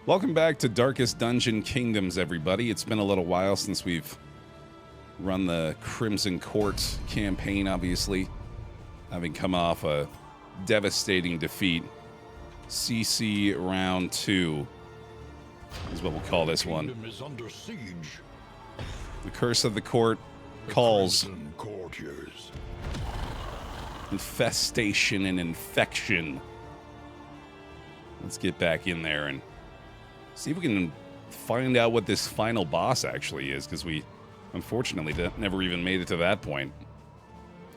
Welcome back to Darkest Dungeon Kingdoms, everybody. It's been a little while since we've run the Crimson Court campaign, obviously. Having come off a devastating defeat. CC Round 2 is what we'll call this one. Is under siege. The Curse of the Court calls Courtiers. infestation and infection. Let's get back in there and see if we can find out what this final boss actually is, because we unfortunately never even made it to that point.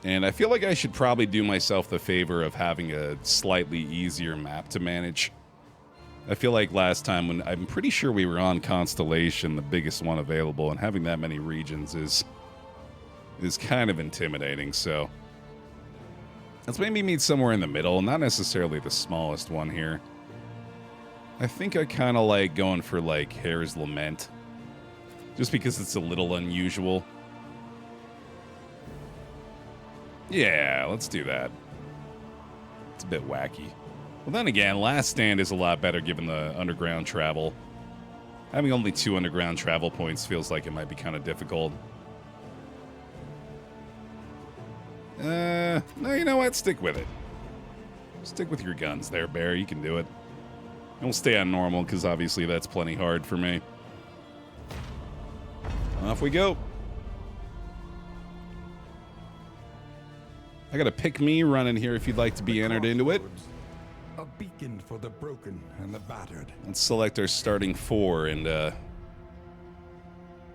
And I feel like I should probably do myself the favor of having a slightly easier map to manage. I feel like last time, when I'm pretty sure we were on Constellation, the biggest one available, and having that many regions is kind of intimidating, so let's maybe meet somewhere in the middle, not necessarily the smallest one here. I think I kind of like going for, like, Hare's Lament. Just because it's a little unusual. Yeah, let's do that. It's a bit wacky. Well, then again, Last Stand is a lot better given the underground travel. Having only 2 underground travel points feels like it might be kind of difficult. No, you know what? Stick with it. Stick with your guns there, Baer. You can do it. Don't stay on normal, because obviously that's plenty hard for me. Off we go. I got a pick me running here if you'd like to be entered into it. A beacon for the broken and the battered. Let's select our starting 4 and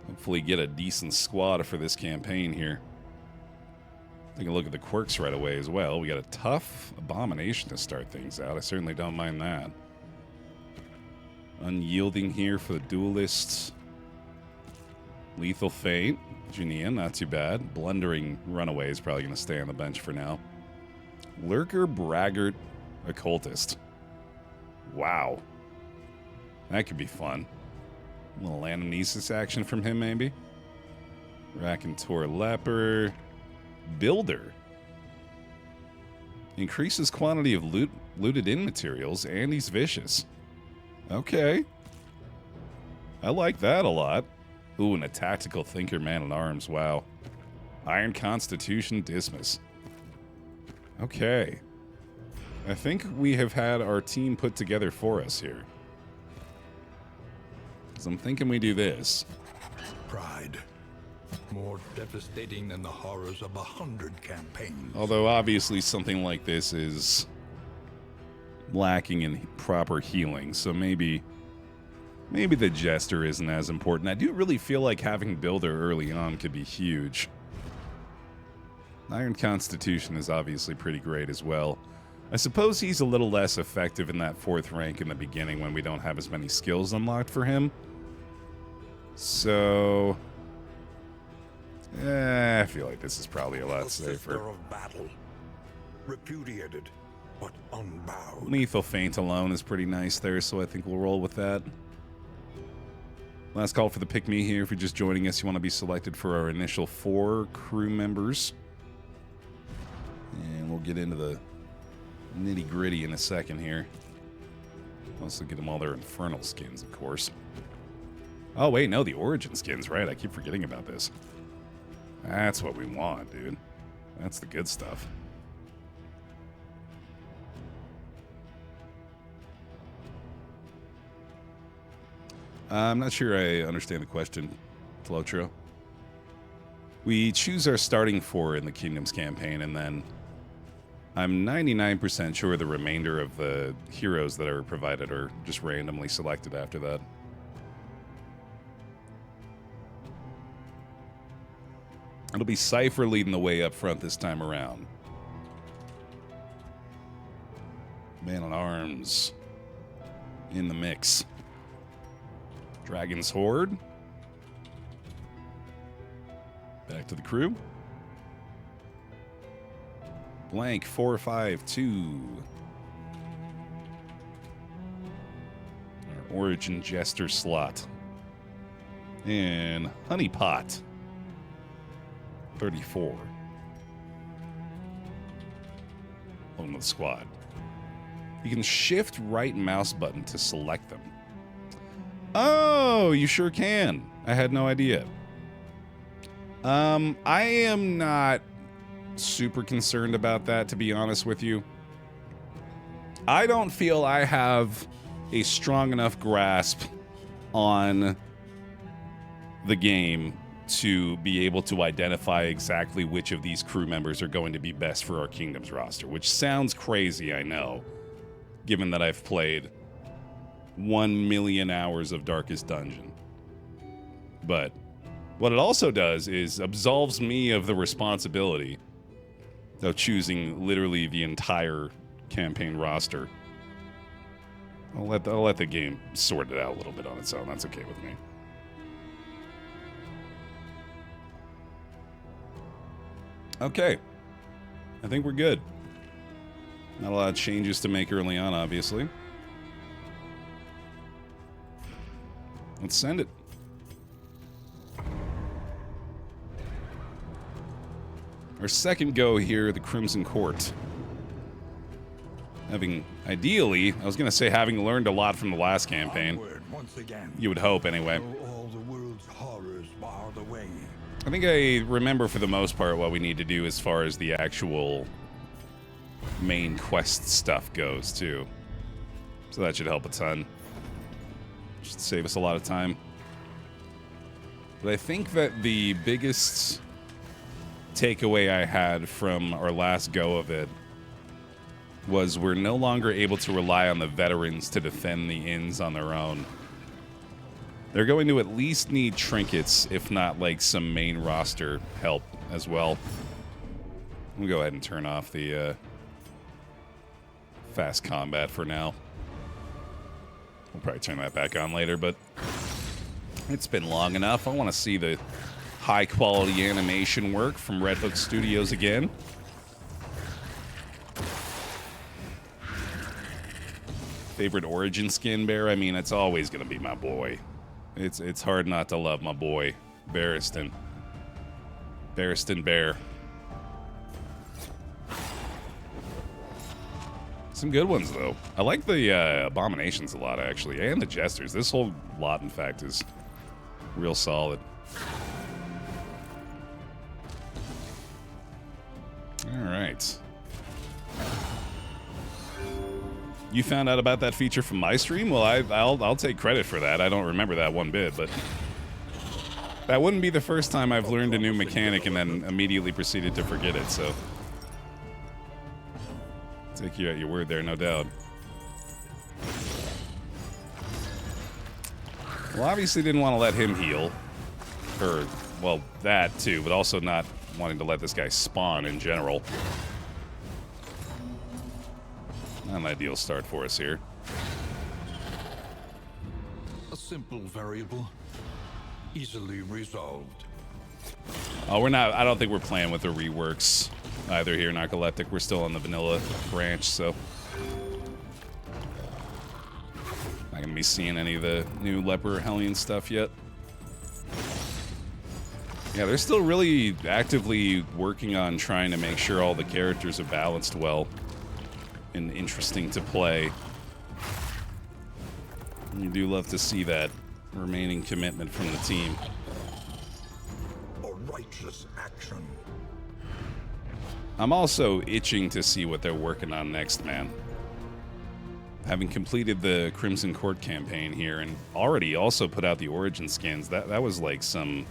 hopefully get a decent squad for this campaign here. Take a look at the quirks right away as well. We got a tough Abomination to start things out. I certainly don't mind that. Unyielding here for the duelists. Lethal Feint. Junian, not too bad. Blundering Runaway is probably going to stay on the bench for now. Lurker, Braggart, Occultist. Wow. That could be fun. A little anamnesis action from him, maybe. Raconteur Leper. Builder. Increases quantity of looted in materials, and he's vicious. Okay. I like that a lot. Ooh, and a tactical thinker man-at-arms. Wow. Iron Constitution Dismiss. Okay. I think we have had our team put together for us here. Because I'm thinking we do this. Pride. More devastating than the horrors of 100 campaigns. Although obviously something like this is lacking in proper healing, so maybe the Jester isn't as important. I do really feel like having Builder early on could be huge. Iron Constitution is obviously pretty great as well. I suppose he's a little less effective in that 4th rank in the beginning when we don't have as many skills unlocked for him. So I feel like this is probably a lot safer. Of battle. Repudiated, but unbowed. Lethal Feint alone is pretty nice there, so I think we'll roll with that. Last call for the pick-me here. If you're just joining us, you want to be selected for our initial 4 crew members. And we'll get into the nitty-gritty in a second here. Also get them all their infernal skins, of course. Oh, wait, no, the origin skins, right? I keep forgetting about this. That's what we want, dude. That's the good stuff. I'm not sure I understand the question, Flotro. We choose our starting 4 in the Kingdoms campaign, and then I'm 99% sure the remainder of the heroes that are provided are just randomly selected after that. It'll be Cypher leading the way up front this time around. Man-at-Arms in the mix. Dragon's Horde. Back to the crew. Blank 452. Our Origin Jester slot. And Honeypot. 34. Welcome to the squad. You can shift right mouse button to select them. Oh, you sure can. I had no idea. I am not super concerned about that, to be honest with you. I don't feel I have a strong enough grasp on the game to be able to identify exactly which of these crew members are going to be best for our Kingdoms roster, which sounds crazy, I know, given that I've played 1 million hours of Darkest Dungeon. But what it also does is absolves me of the responsibility of choosing literally the entire campaign roster. I'll let the game sort it out a little bit on its own. That's okay with me. Okay. I think we're good. Not a lot of changes to make early on, obviously. Let's send it. Our second go here, the Crimson Court. Having, ideally, I was going to say having learned a lot from the last campaign. Once again. You would hope, anyway. All the world's horrors bar the way. I think I remember for the most part what we need to do as far as the actual main quest stuff goes, too. So that should help a ton. Should save us a lot of time. But I think that the biggest takeaway I had from our last go of it was we're no longer able to rely on the veterans to defend the inns on their own. They're going to at least need trinkets, if not like some main roster help as well. We'll go ahead and turn off the fast combat for now. We'll probably turn that back on later, but it's been long enough. I want to see the high quality animation work from Red Hook Studios again. Favorite origin skin, Baer? I mean, it's always going to be my boy. It's hard not to love my boy, Barristan. Barristan Baer. Some good ones, though. I like the Abominations a lot, actually, and the Jesters. This whole lot, in fact, is real solid. All right. You found out about that feature from my stream? Well, I'll take credit for that. I don't remember that one bit, but that wouldn't be the first time I've learned a new mechanic and then immediately proceeded to forget it, so take you at your word there, no doubt. Well, obviously didn't want to let him heal. Or, well, that too, but also not wanting to let this guy spawn in general. Not an ideal start for us here. A simple variable, easily resolved. Oh, we're not. I don't think we're playing with the reworks either here, Narcoleptic. We're still on the vanilla branch, so not gonna be seeing any of the new Leper Hellion stuff yet. Yeah, they're still really actively working on trying to make sure all the characters are balanced well and interesting to play. You do love to see that remaining commitment from the team. A righteous action. I'm also itching to see what they're working on next, man. Having completed the Crimson Court campaign here and already also put out the Origin skins, that was like some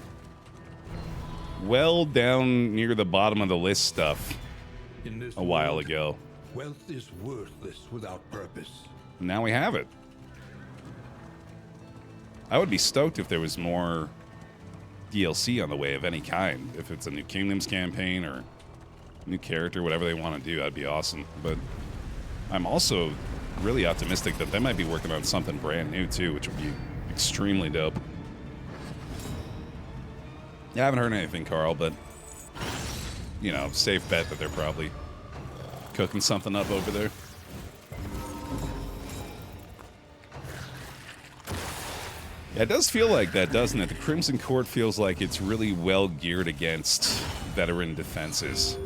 well down near the bottom of the list stuff a while ago. Wealth is worthless without purpose. Now we have it. I would be stoked if there was more DLC on the way of any kind. If it's a new Kingdoms campaign or new character, whatever they want to do, that'd be awesome. But I'm also really optimistic that they might be working on something brand new too, which would be extremely dope. Yeah, I haven't heard anything, Carl, but you know, safe bet that they're probably cooking something up over there. Yeah, it does feel like that, doesn't it? The Crimson Court feels like it's really well geared against veteran defenses.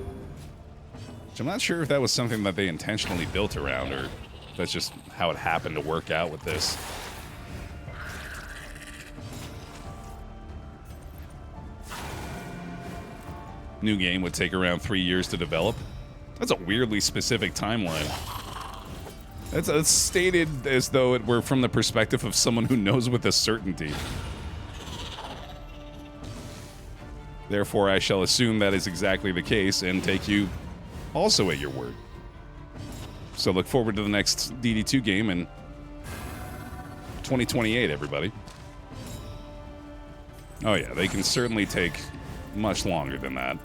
Which I'm not sure if that was something that they intentionally built around, or if that's just how it happened to work out with this. new game would take around 3 years to develop. That's a weirdly specific timeline. It's stated as though it were from the perspective of someone who knows with a certainty. Therefore, I shall assume that is exactly the case and take you also at your word. So look forward to the next DD2 game in 2028, everybody. Oh yeah, they can certainly take much longer than that.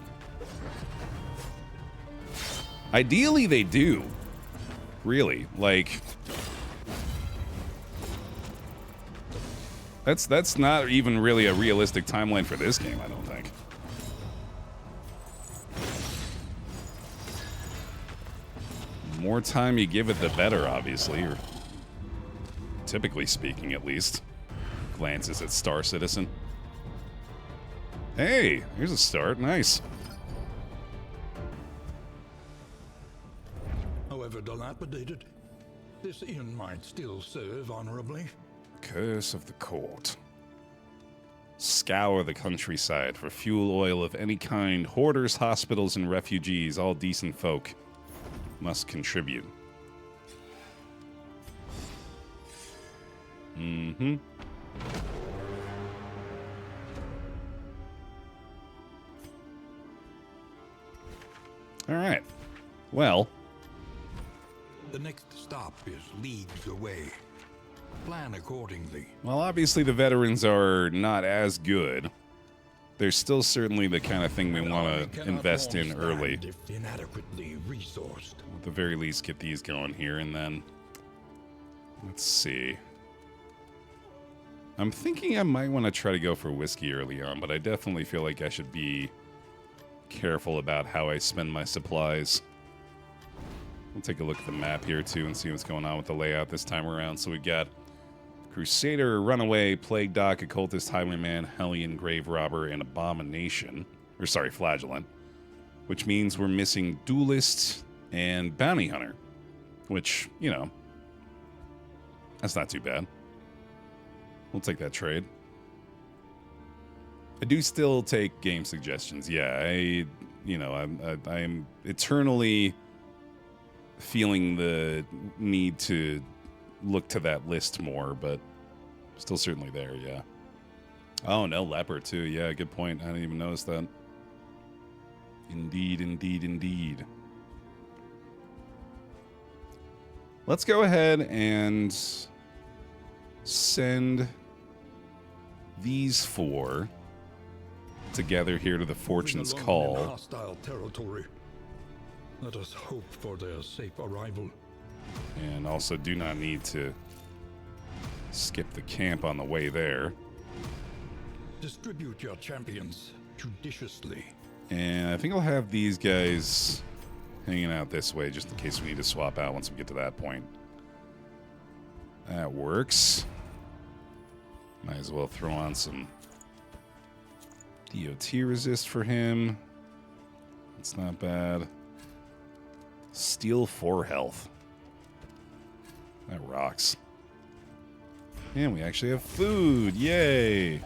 Ideally, they do. Really, like... That's not even really a realistic timeline for this game, I don't think. The more time you give it, the better, obviously, or typically speaking, at least. Glances at Star Citizen. Hey, here's a start. Nice. However dilapidated, this inn might still serve honorably. Curse of the Court. Scour the countryside for fuel oil of any kind. Hoarders, hospitals, and refugees, all decent folk, must contribute. Mm-hmm. All right. Well, the next stop is leagues away. Plan accordingly. Well, obviously the veterans are not as good. They're still certainly the kind of thing we want to invest in early. If inadequately resourced. At the very least, get these going here, and then let's see. I'm thinking I might want to try to go for whiskey early on, but I definitely feel like I should be careful about how I spend my supplies. We'll take a look at the map here too and see what's going on with the layout this time around. So we got Crusader, Runaway, Plague Doc, Occultist, Highwayman, Hellion, Grave Robber, and Abomination. Or sorry, Flagellant. Which means we're missing Duelist and Bounty Hunter. Which, you know, that's not too bad. We'll take that trade. I do still take game suggestions. Yeah, I'm eternally feeling the need to look to that list more, but still certainly there, yeah. Oh, no, Leper, too. Yeah, good point. I didn't even notice that. Indeed, indeed, indeed. Let's go ahead and send these four together here to the Fortune's Call. In hostile territory. Let us hope for their safe arrival. And also do not need to skip the camp on the way there. Distribute your champions judiciously. And I think I'll have these guys hanging out this way just in case we need to swap out once we get to that point. That works. Might as well throw on some DOT resist for him. That's not bad. Steal 4 health. That rocks. And we actually have food. Yay!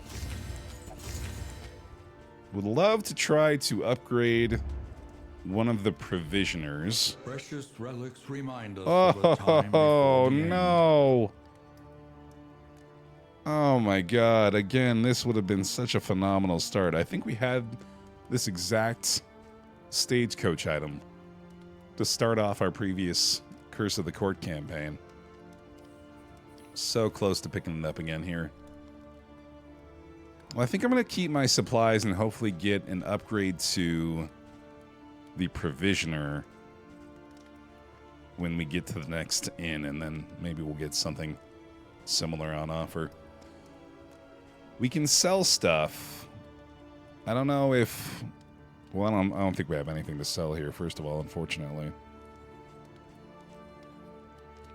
Would love to try to upgrade one of the provisioners. Precious relics remind us of a time before the end. No! Oh my god, again, this would have been such a phenomenal start. I think we had this exact stagecoach item to start off our previous Curse of the Court campaign. So close to picking it up again here. Well, I think I'm going to keep my supplies and hopefully get an upgrade to the provisioner when we get to the next inn, and then maybe we'll get something similar on offer. We can sell stuff. I don't know if... Well, I don't think we have anything to sell here, first of all, unfortunately.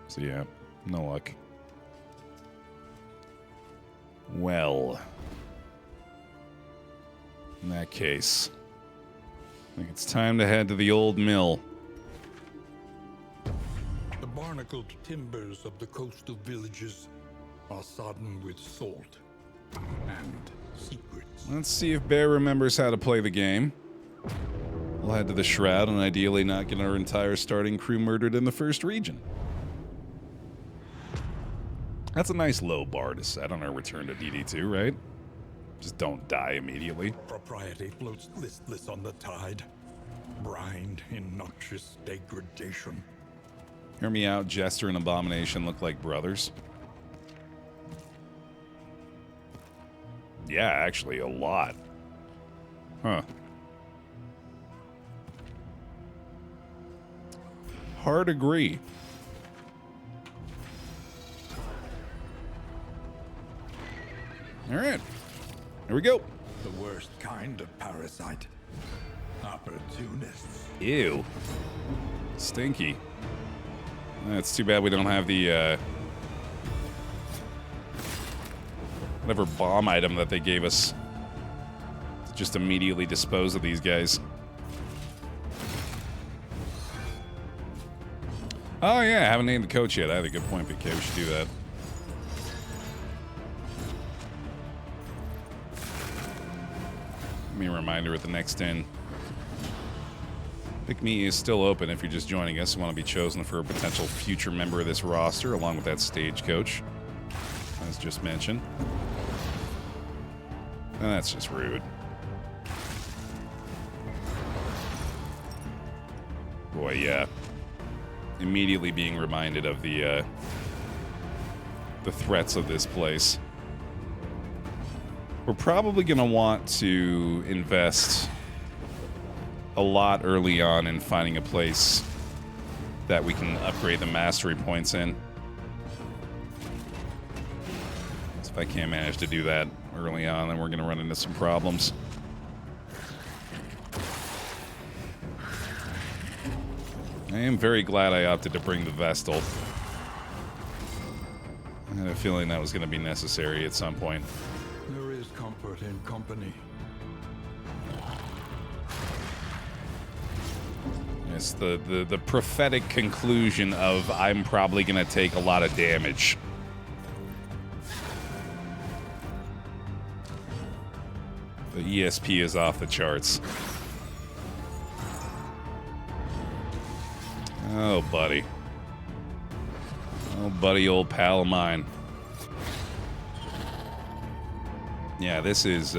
So yeah, no luck. Well, in that case, I think it's time to head to the old mill. The barnacled timbers of the coastal villages are sodden with salt and secrets. Let's see if Baer remembers how to play the game. We'll head to the Shroud and ideally not get our entire starting crew murdered in the first region. That's a nice low bar to set on our return to DD2, right? Just don't die immediately. Propriety floats listless on the tide, brined in noxious degradation. Hear me out, Jester and Abomination look like brothers. Yeah, actually, a lot. Huh. Hard agree. All right. Here we go. The worst kind of parasite. Opportunists. Ew. Stinky. It's too bad we don't have the, whatever bomb item that they gave us to just immediately dispose of these guys. Oh yeah, I haven't named the coach yet. I had a good point, BK. We should do that. Give me a reminder at the next inn. Pick Me is still open if you're just joining us and want to be chosen for a potential future member of this roster, along with that stagecoach, as just mentioned. And that's just rude. Boy, yeah. Immediately being reminded of the threats of this place. We're probably going to want to invest a lot early on in finding a place that we can upgrade the mastery points in. So if I can't manage to do that early on, then we're going to run into some problems. I am very glad I opted to bring the Vestal. I had a feeling that was going to be necessary at some point. There is comfort in company. It's the prophetic conclusion of I'm probably going to take a lot of damage. The ESP is off the charts. Oh, buddy. Oh, buddy, old pal of mine. Yeah, this is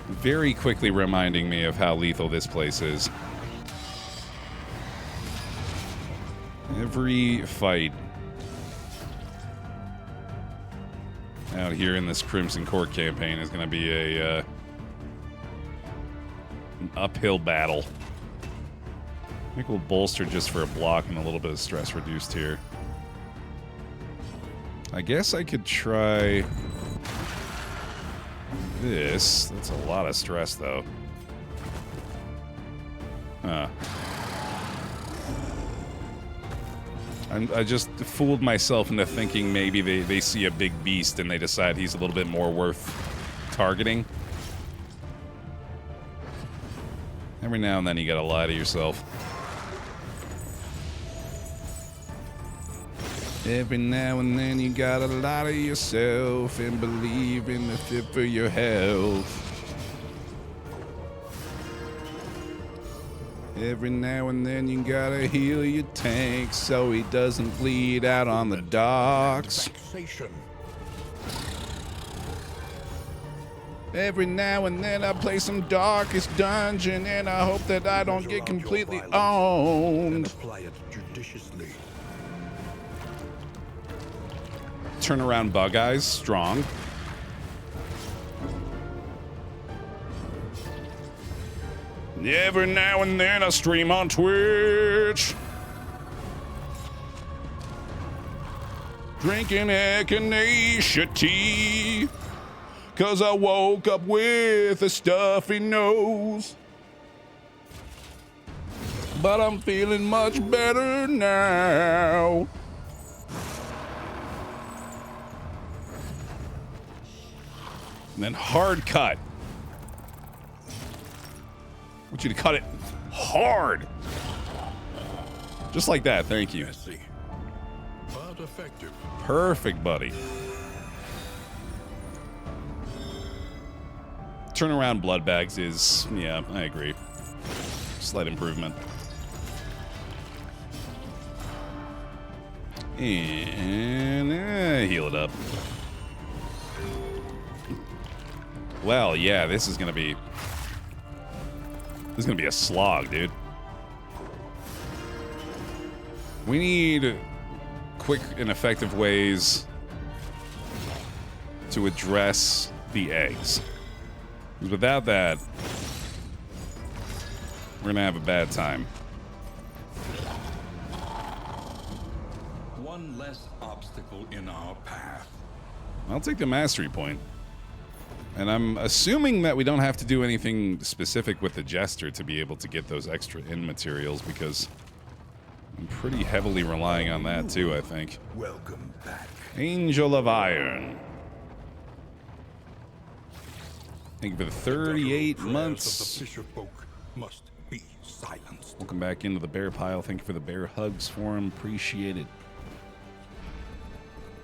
very quickly reminding me of how lethal this place is. Every fight out here in this Crimson Court campaign is going to be an uphill battle. I think we'll bolster just for a block and a little bit of stress reduced here. I guess I could try this. That's a lot of stress, though. I just fooled myself into thinking maybe they see a big beast and they decide he's a little bit more worth targeting. Every now and then you gotta lie to yourself. Every now and then you gotta lie to yourself and believe in the fit for your health. Every now and then you gotta heal your tank so he doesn't bleed out on the docks. Every now and then I play some Darkest Dungeon and I hope that I don't get completely owned. Apply it judiciously. Turn around Bug Eyes, strong. Every now and then I stream on Twitch. Drinking echinacea tea. 'Cause I woke up with a stuffy nose. But I'm feeling much better now. And then hard cut. I want you to cut it hard. Just like that, thank you. Messy, but effective. Perfect, buddy. turnaround blood bags is, yeah, I agree. Slight improvement. And heal it up. Well, yeah, this is gonna be a slog, dude. We need quick and effective ways to address the eggs. Without that, we're gonna have a bad time. One less obstacle in our path. I'll take the mastery point. And I'm assuming that we don't have to do anything specific with the Jester to be able to get those extra in materials, because I'm pretty heavily relying on that too, I think. Welcome back. Angel of Iron. Thank you for the 38 months. Of the fisher folk must be silenced. Welcome back into the bear pile. Thank you for the bear hugs for him. Appreciate it.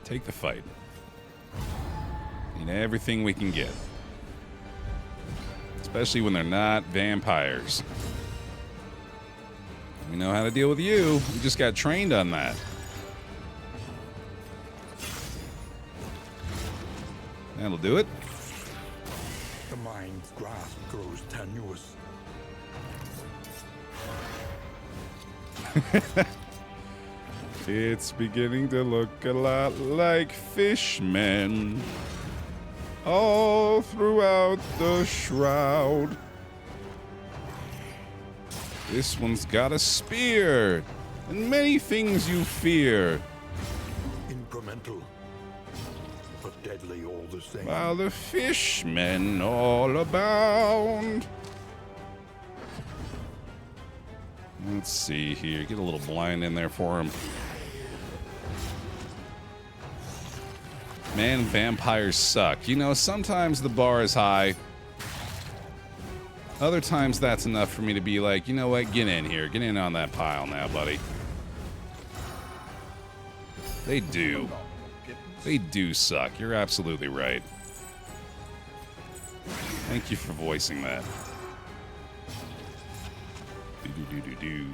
Take the fight. Need everything we can get. Especially when they're not vampires. We know how to deal with you. We just got trained on that. That'll do it. The mind's grasp grows tenuous. It's beginning to look a lot like fishmen all throughout the shroud. This one's got a spear and many things you fear, Incremental, but deadly all the same. while the fishmen all abound. Let's see here. Get a little blind in there for him. Man, vampires suck. You know, sometimes the bar is high. Other times that's enough for me to be like, you know what? Get in here. Get in on that pile now, buddy. They do. They do suck. You're absolutely right. Thank you for voicing that. Do-do-do-do-do.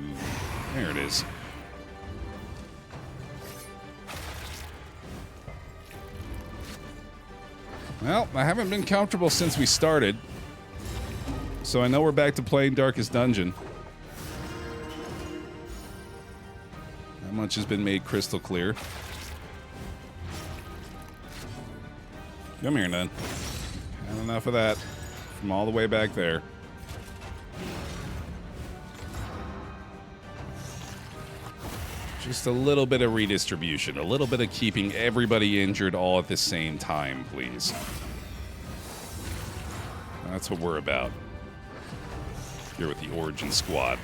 There it is. Well, I haven't been comfortable since we started, so I know we're back to playing Darkest Dungeon. That much has been made crystal clear. Come here, then. Had enough of that from all the way back there. Just a little bit of redistribution, a little bit of keeping everybody injured all at the same time, please. That's what we're about here with the Origin Squad.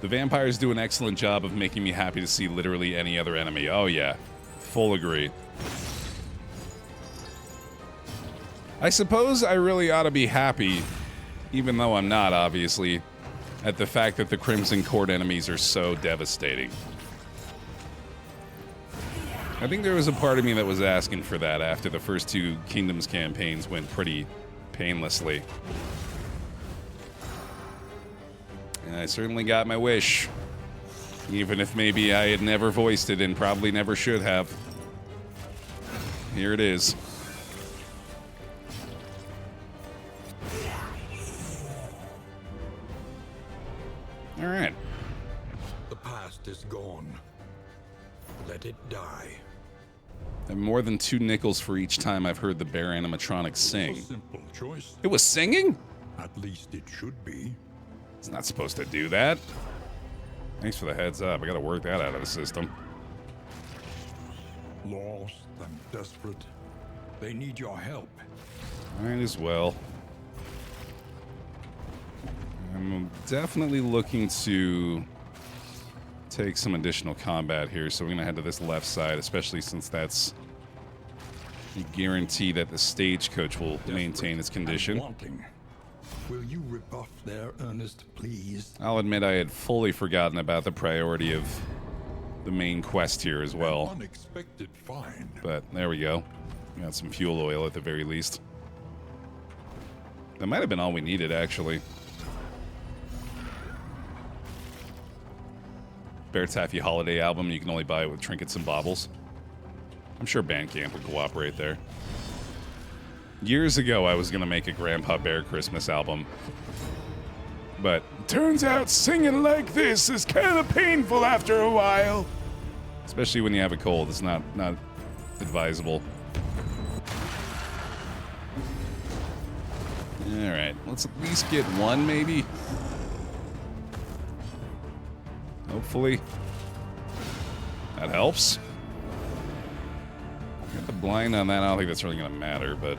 The vampires do an excellent job of making me happy to see literally any other enemy. Oh yeah, full agree. I suppose I really ought to be happy, even though I'm not, obviously, at the fact that the Crimson Court enemies are so devastating. I think there was a part of me that was asking for that after the first two Kingdoms campaigns went pretty painlessly. And I certainly got my wish. Even if maybe I had never voiced it and probably never should have. Here it is. All right. The past is gone. Let it die. And more than 2 nickels for each time I've heard the Baer animatronic A sing. simple choice. It was singing? At least it should be. It's not supposed to do that. Thanks for the heads up. I gotta work that out of the system. Lost and desperate. They need your help. Might as well. I'm definitely looking to take some additional combat here, so we're gonna head to this left side, especially since that's a guarantee that the stagecoach will maintain its condition. Wanting. Will you rebuff their earnest pleas? I'll admit I had fully forgotten about the priority of the main quest here as well. Unexpected find. But there we go. Got some fuel oil at the very least. That might have been all we needed, actually. BaerTaffy holiday album. You can only buy it with trinkets and baubles. I'm sure Bandcamp would cooperate there. Years ago, I was going to make a Grandpa Baer Christmas album. But turns out singing like this is kind of painful after a while. Especially when you have a cold. It's not advisable. Alright, let's at least get one, maybe. Hopefully. That helps. Got the blind on that. I don't think that's really going to matter, but...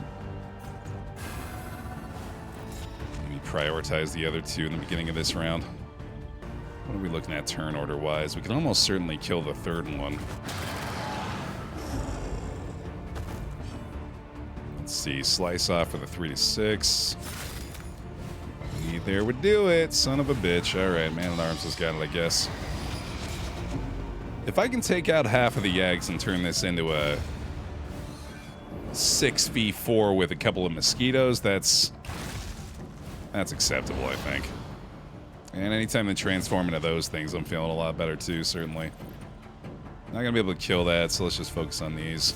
maybe prioritize the other two in the beginning of this round. What are we looking at turn order-wise? We can almost certainly kill the third one. Let's see. Slice off for the 3 to 6. There would do it, son of a bitch. Alright, Man-at-Arms has got it, I guess. If I can take out half of the Yags and turn this into a 6v4 with a couple of mosquitoes, that's acceptable, I think. And anytime they transform into those things, I'm feeling a lot better too, certainly. Not gonna be able to kill that, so let's just focus on these.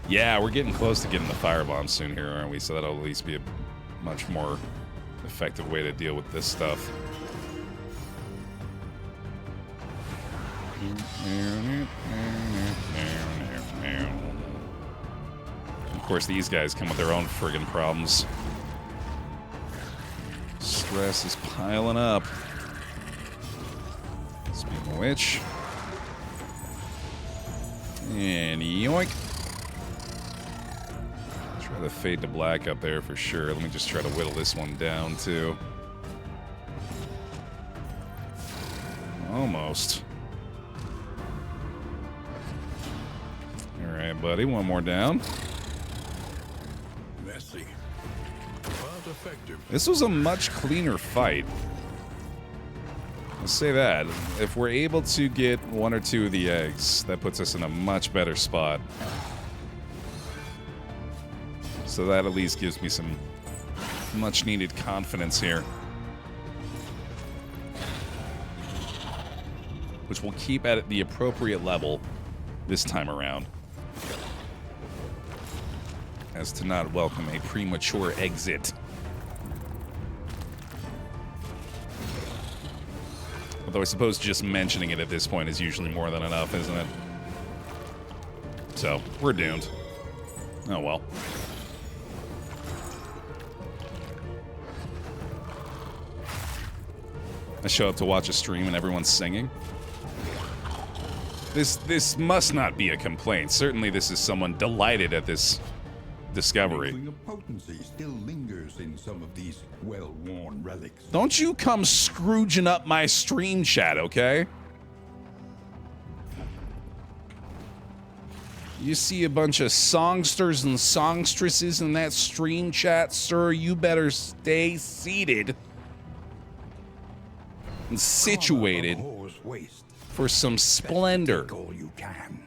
Yeah, we're getting close to getting the firebomb soon here, aren't we? So that'll at least be a much more effective way to deal with this stuff. Of course, these guys come with their own friggin' problems. Stress is piling up. Speaking of which... and yoink. Try to fade to black up there for sure. Let me just try to whittle this one down, too. Almost. Alright, buddy. One more down. Messy, but effective. This was a much cleaner fight. I'll say that. If we're able to get one or two of the eggs, that puts us in a much better spot. So that at least gives me some much needed confidence here. Which we'll keep at the appropriate level this time around. As to not welcome a premature exit. Although I suppose just mentioning it at this point is usually more than enough, isn't it? So, we're doomed. Oh well. I show up to watch a stream and everyone's singing. This must not be a complaint. Certainly this is someone delighted at this discovery. Inkling of potency still lingers in some of these well-worn relics. Don't you come Scrooging up my stream chat, okay? You see a bunch of songsters and songstresses in that stream chat, sir, you better stay seated and situated for some splendor. All you can.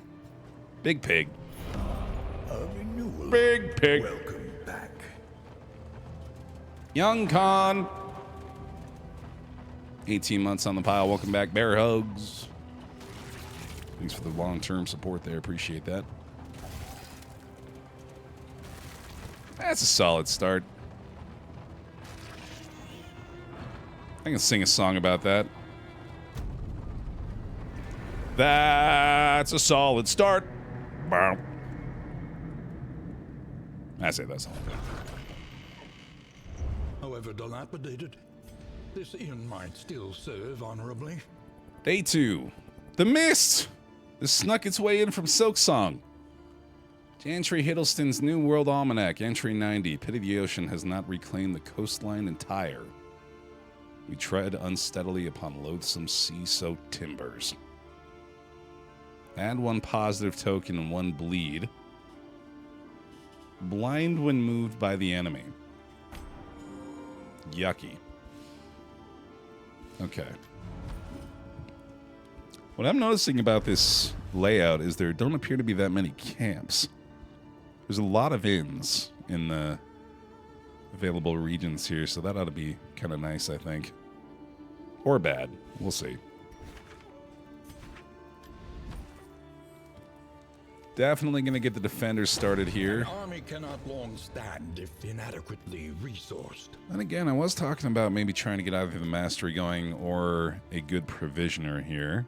Big pig. A renewal. Big pig. Welcome back. Young Khan. 18 months on the pile. Welcome back. Bear hugs. Thanks for the long-term support there. Appreciate that. That's a solid start. I can sing a song about that. That's a solid start. Bow. I say that's all. However dilapidated, this inn might still serve honorably. Day 2. The Mist! This snuck its way in from Silksong. Chantry Hiddleston's New World Almanac, entry 90. Pity the ocean has not reclaimed the coastline entire. We tread unsteadily upon loathsome sea-soaked timbers. Add 1 positive token and 1 bleed. Blind when moved by the enemy. Yucky. Okay. What I'm noticing about this layout is there don't appear to be that many camps. There's a lot of inns in the available regions here, so that ought to be kind of nice, I think. Or bad. We'll see. Definitely going to get the defenders started here. An army cannot long stand if inadequately resourced. And again, I was talking about maybe trying to get either the mastery going or a good provisioner here.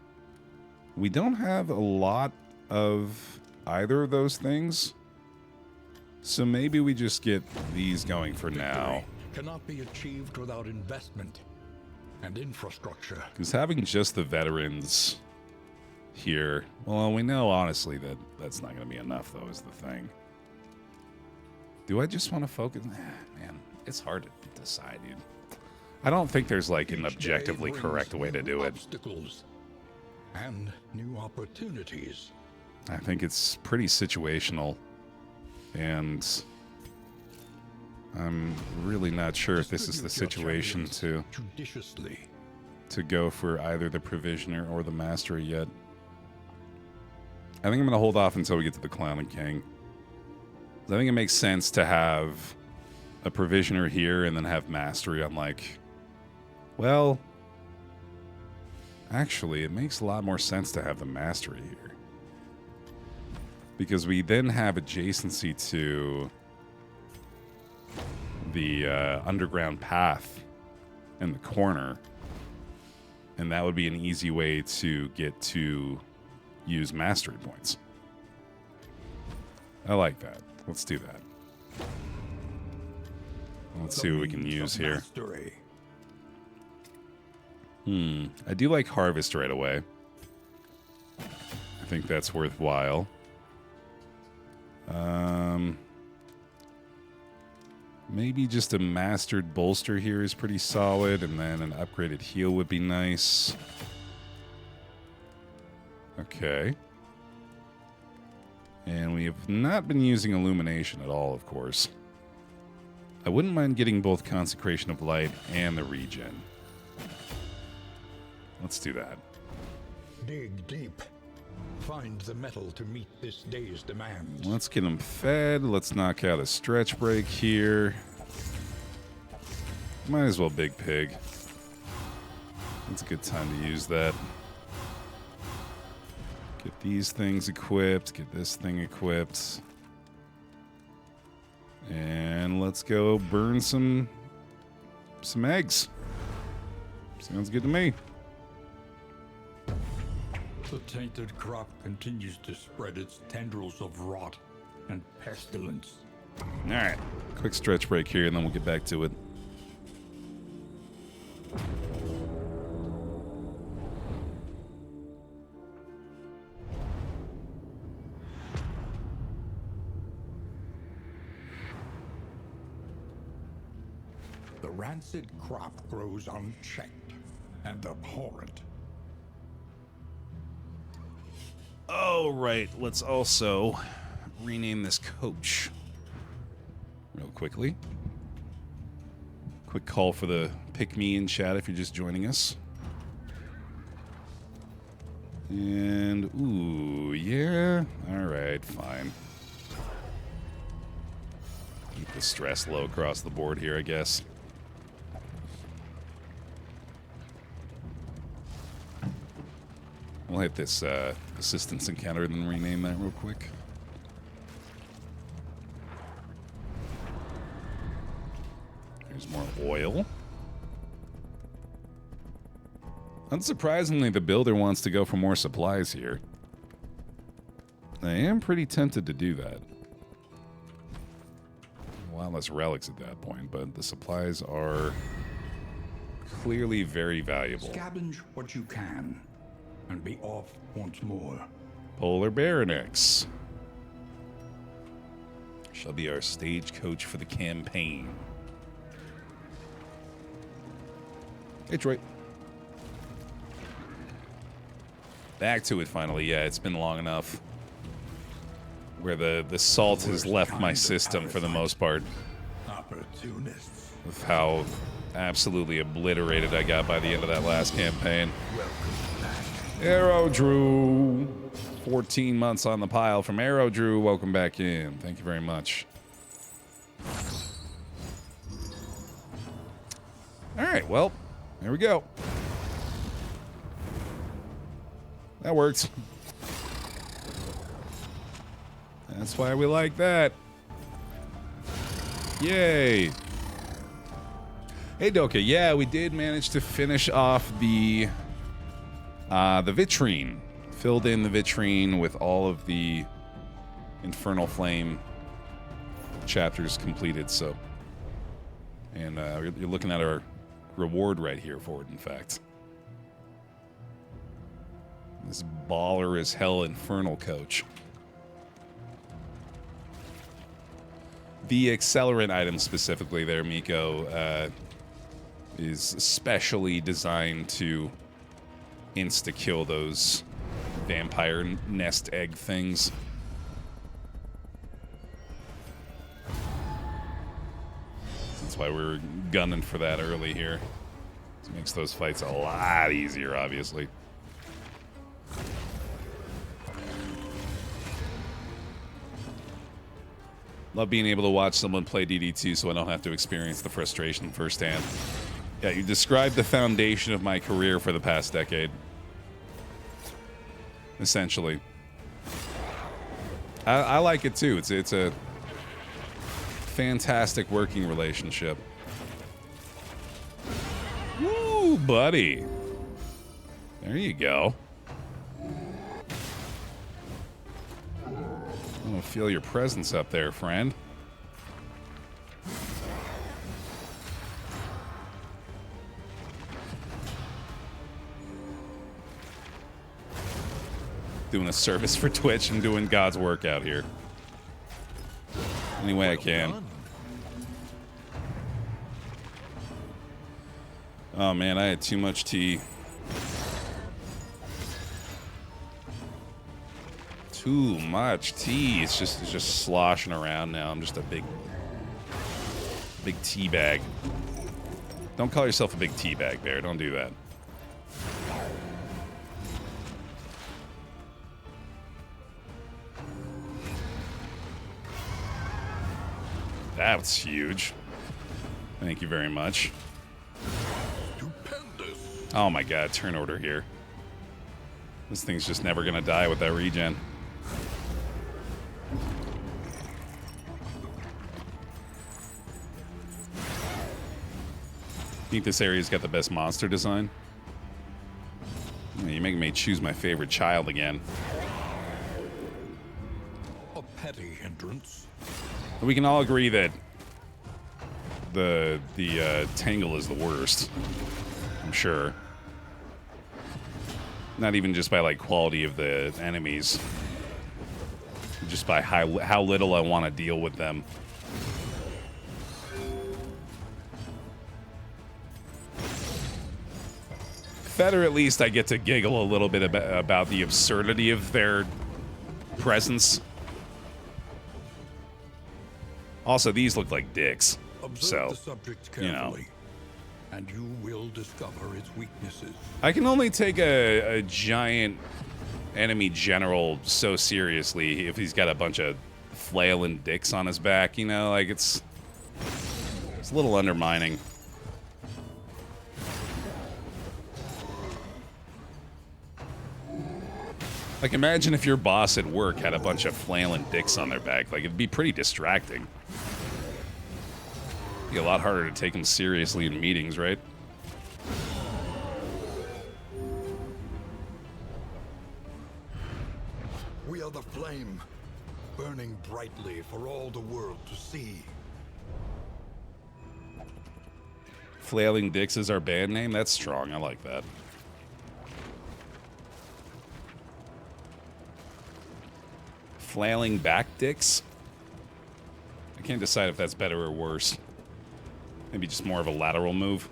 We don't have a lot of either of those things, so maybe we just get these going for now. Cannot be achieved without investment and infrastructure. Because having just the veterans here, well, we know honestly that that's not going to be enough, though, is the thing. Do I just want to focus? Man, it's hard to decide, dude. I don't think there's like an objectively correct way to do it. Obstacles and new opportunities. I think it's pretty situational, and I'm really not sure if this is the situation to go for either the provisioner or the mastery yet. I think I'm going to hold off until we get to the Clown and King. I think it makes sense to have a provisioner here and then have mastery on, like, well, actually, it makes a lot more sense to have the mastery here. Because we then have adjacency to the underground path in the corner. And that would be an easy way to get to use mastery points. I like that. Let's do that. Let's see what we can use here. I do like harvest right away. I think that's worthwhile. Maybe just a mastered bolster here is pretty solid, and then an upgraded heal would be nice. Okay. And we have not been using illumination at all, of course. I wouldn't mind getting both Consecration of Light and the regen. Let's do that. Dig deep. Find the metal to meet this day's demands. Let's get them fed. Let's knock out a stretch break here. Might as well Big Pig. It's a good time to use that. Get these things equipped. Get this thing equipped. And let's go burn some eggs. Sounds good to me. The tainted crop continues to spread its tendrils of rot and pestilence. All right, quick stretch break here, and then we'll get back to it. The rancid crop grows unchecked and abhorrent. Oh, right. Let's also rename this coach real quickly. Quick call for the pick me in chat if you're just joining us. And, ooh, yeah. All right, fine. Keep the stress low across the board here, I guess. We'll hit this assistance encounter and then rename that real quick. There's more oil. Unsurprisingly, the builder wants to go for more supplies here. I am pretty tempted to do that. A lot less relics at that point, but the supplies are clearly very valuable. Scavenge what you can and be off once more. Polar Baronix shall be our stagecoach for the campaign. Hey, Troy. Back to it finally. Yeah, it's been long enough. Where the salt has left my system for the most part. Opportunists. With how absolutely obliterated I got by the end of that last campaign. Welcome back. Arrow Drew. 14 months on the pile from Arrow Drew. Welcome back in. Thank you very much. All right, well, there we go. That works. That's why we like that. Yay. Hey, Doka. Yeah, we did manage to finish off the vitrine. Filled in the vitrine with all of the Infernal Flame chapters completed, so. And you're looking at our reward right here for it, in fact. This baller as hell Infernal Coach. The accelerant item specifically there, Miko, is specially designed to insta-kill those vampire nest egg things. That's why we were gunning for that early here. It makes those fights a lot easier, obviously. Love being able to watch someone play DD2 so I don't have to experience the frustration firsthand. Yeah, you described the foundation of my career for the past decade. Essentially. I like it too. It's a fantastic working relationship. Woo, buddy. There you go. I don't feel your presence up there, friend. Doing a service for Twitch and doing God's work out here. Any way I can. Oh man, I had too much tea. Too much tea. It's just sloshing around now. I'm just a big tea bag. Don't call yourself a big tea bag, Baer. Don't do that. That's huge. Thank you very much. Stupendous. Oh my god, turn order here. This thing's just never gonna die with that regen. I think this area's got the best monster design. You're making me choose my favorite child again. A petty hindrance. We can all agree that the Tangle is the worst. I'm sure. Not even just by like quality of the enemies, just by how little I want to deal with them. Feather, at least I get to giggle a little bit about the absurdity of their presence. Also, these look like dicks. Observe the subject carefully, and you will discover its weaknesses. I can only take a giant enemy general so seriously if he's got a bunch of flailing dicks on his back, you know? Like, it's a little undermining. Like, imagine if your boss at work had a bunch of flailing dicks on their back. Like, it'd be pretty distracting. It'd be a lot harder to take them seriously in meetings, right? We are the flame, burning brightly for all the world to see. Flailing Dicks is our band name? That's strong. I like that. Flailing Back Dicks? I can't decide if that's better or worse. Maybe just more of a lateral move.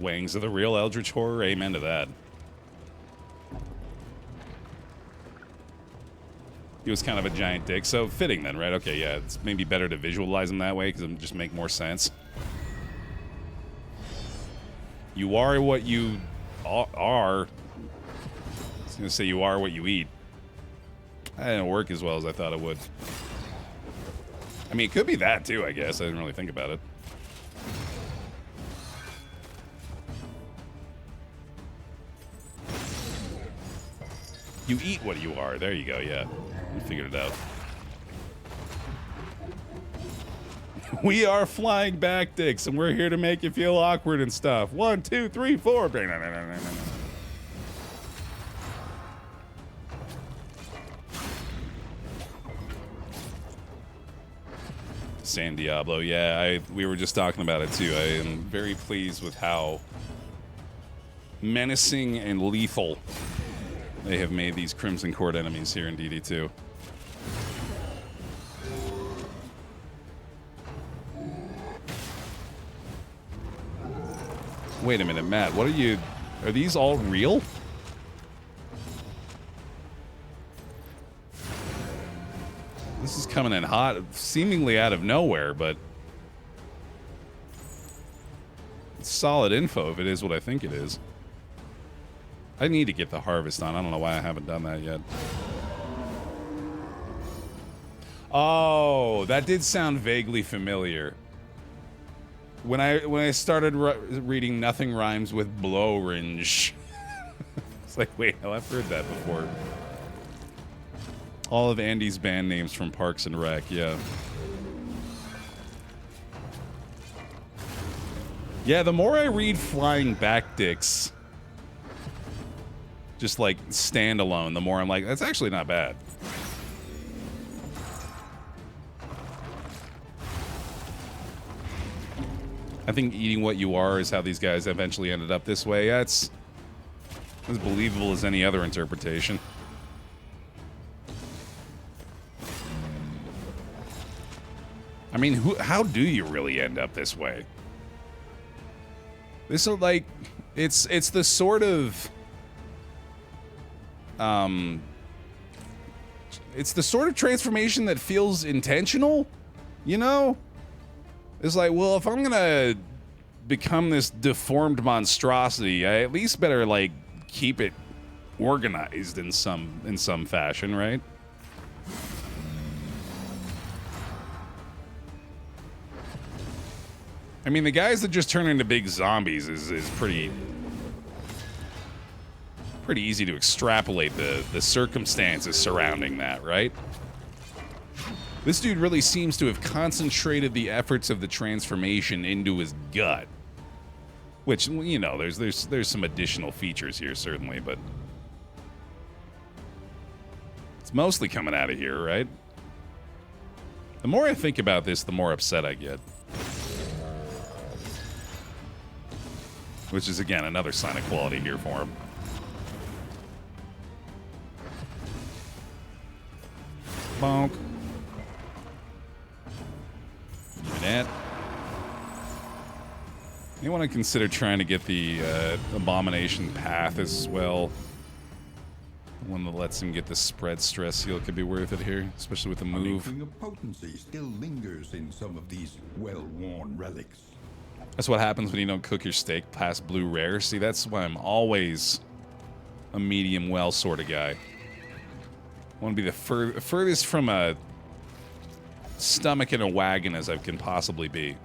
Wings of the real Eldritch Horror? Amen to that. He was kind of a giant dick, so fitting then, right? Okay, yeah, it's maybe better to visualize him that way because it'll just make more sense. You are what you are. I was gonna say you are what you eat. That didn't work as well as I thought it would. I mean, it could be that too, I guess. I didn't really think about it. You eat what you are. There you go, yeah. We figured it out. We are flying back dicks, and we're here to make you feel awkward and stuff. 1, 2, 3, 4. San Diablo, yeah, we were just talking about it too. I am very pleased with how menacing and lethal they have made these Crimson Court enemies here in DD2. Wait a minute, Matt, what are you... Are these all real? This is coming in hot, seemingly out of nowhere, but... It's solid info if it is what I think it is. I need to get the harvest on. I don't know why I haven't done that yet. Oh, that did sound vaguely familiar. When I started reading Nothing Rhymes with Blowrange. It's like, wait, hell, I've heard that before. All of Andy's band names from Parks and Rec, yeah. Yeah, the more I read Flying Back Dicks, just like standalone, the more I'm like, that's actually not bad. I think eating what you are is how these guys eventually ended up this way. Yeah, it's as believable as any other interpretation. I mean, how do you really end up this way? This is like, it's the sort of, it's the sort of transformation that feels intentional, you know? It's like, well, if I'm gonna become this deformed monstrosity, I at least better like keep it organized in some fashion, right? I mean, the guys that just turn into big zombies is pretty easy to extrapolate the circumstances surrounding that, right? This dude really seems to have concentrated the efforts of the transformation into his gut. Which, you know, there's some additional features here, certainly, but it's mostly coming out of here, right? The more I think about this, the more upset I get. Which is, again, another sign of quality here for him. Bonk. Give me that. You want to consider trying to get the Abomination path as well. One that lets him get the spread stress seal could be worth it here, especially with the move. A potency still lingers in some of these well-worn relics. That's what happens when you don't cook your steak past blue rare. See, that's why I'm always a medium well sort of guy. I want to be the furthest from a stomach in a wagon as I can possibly be.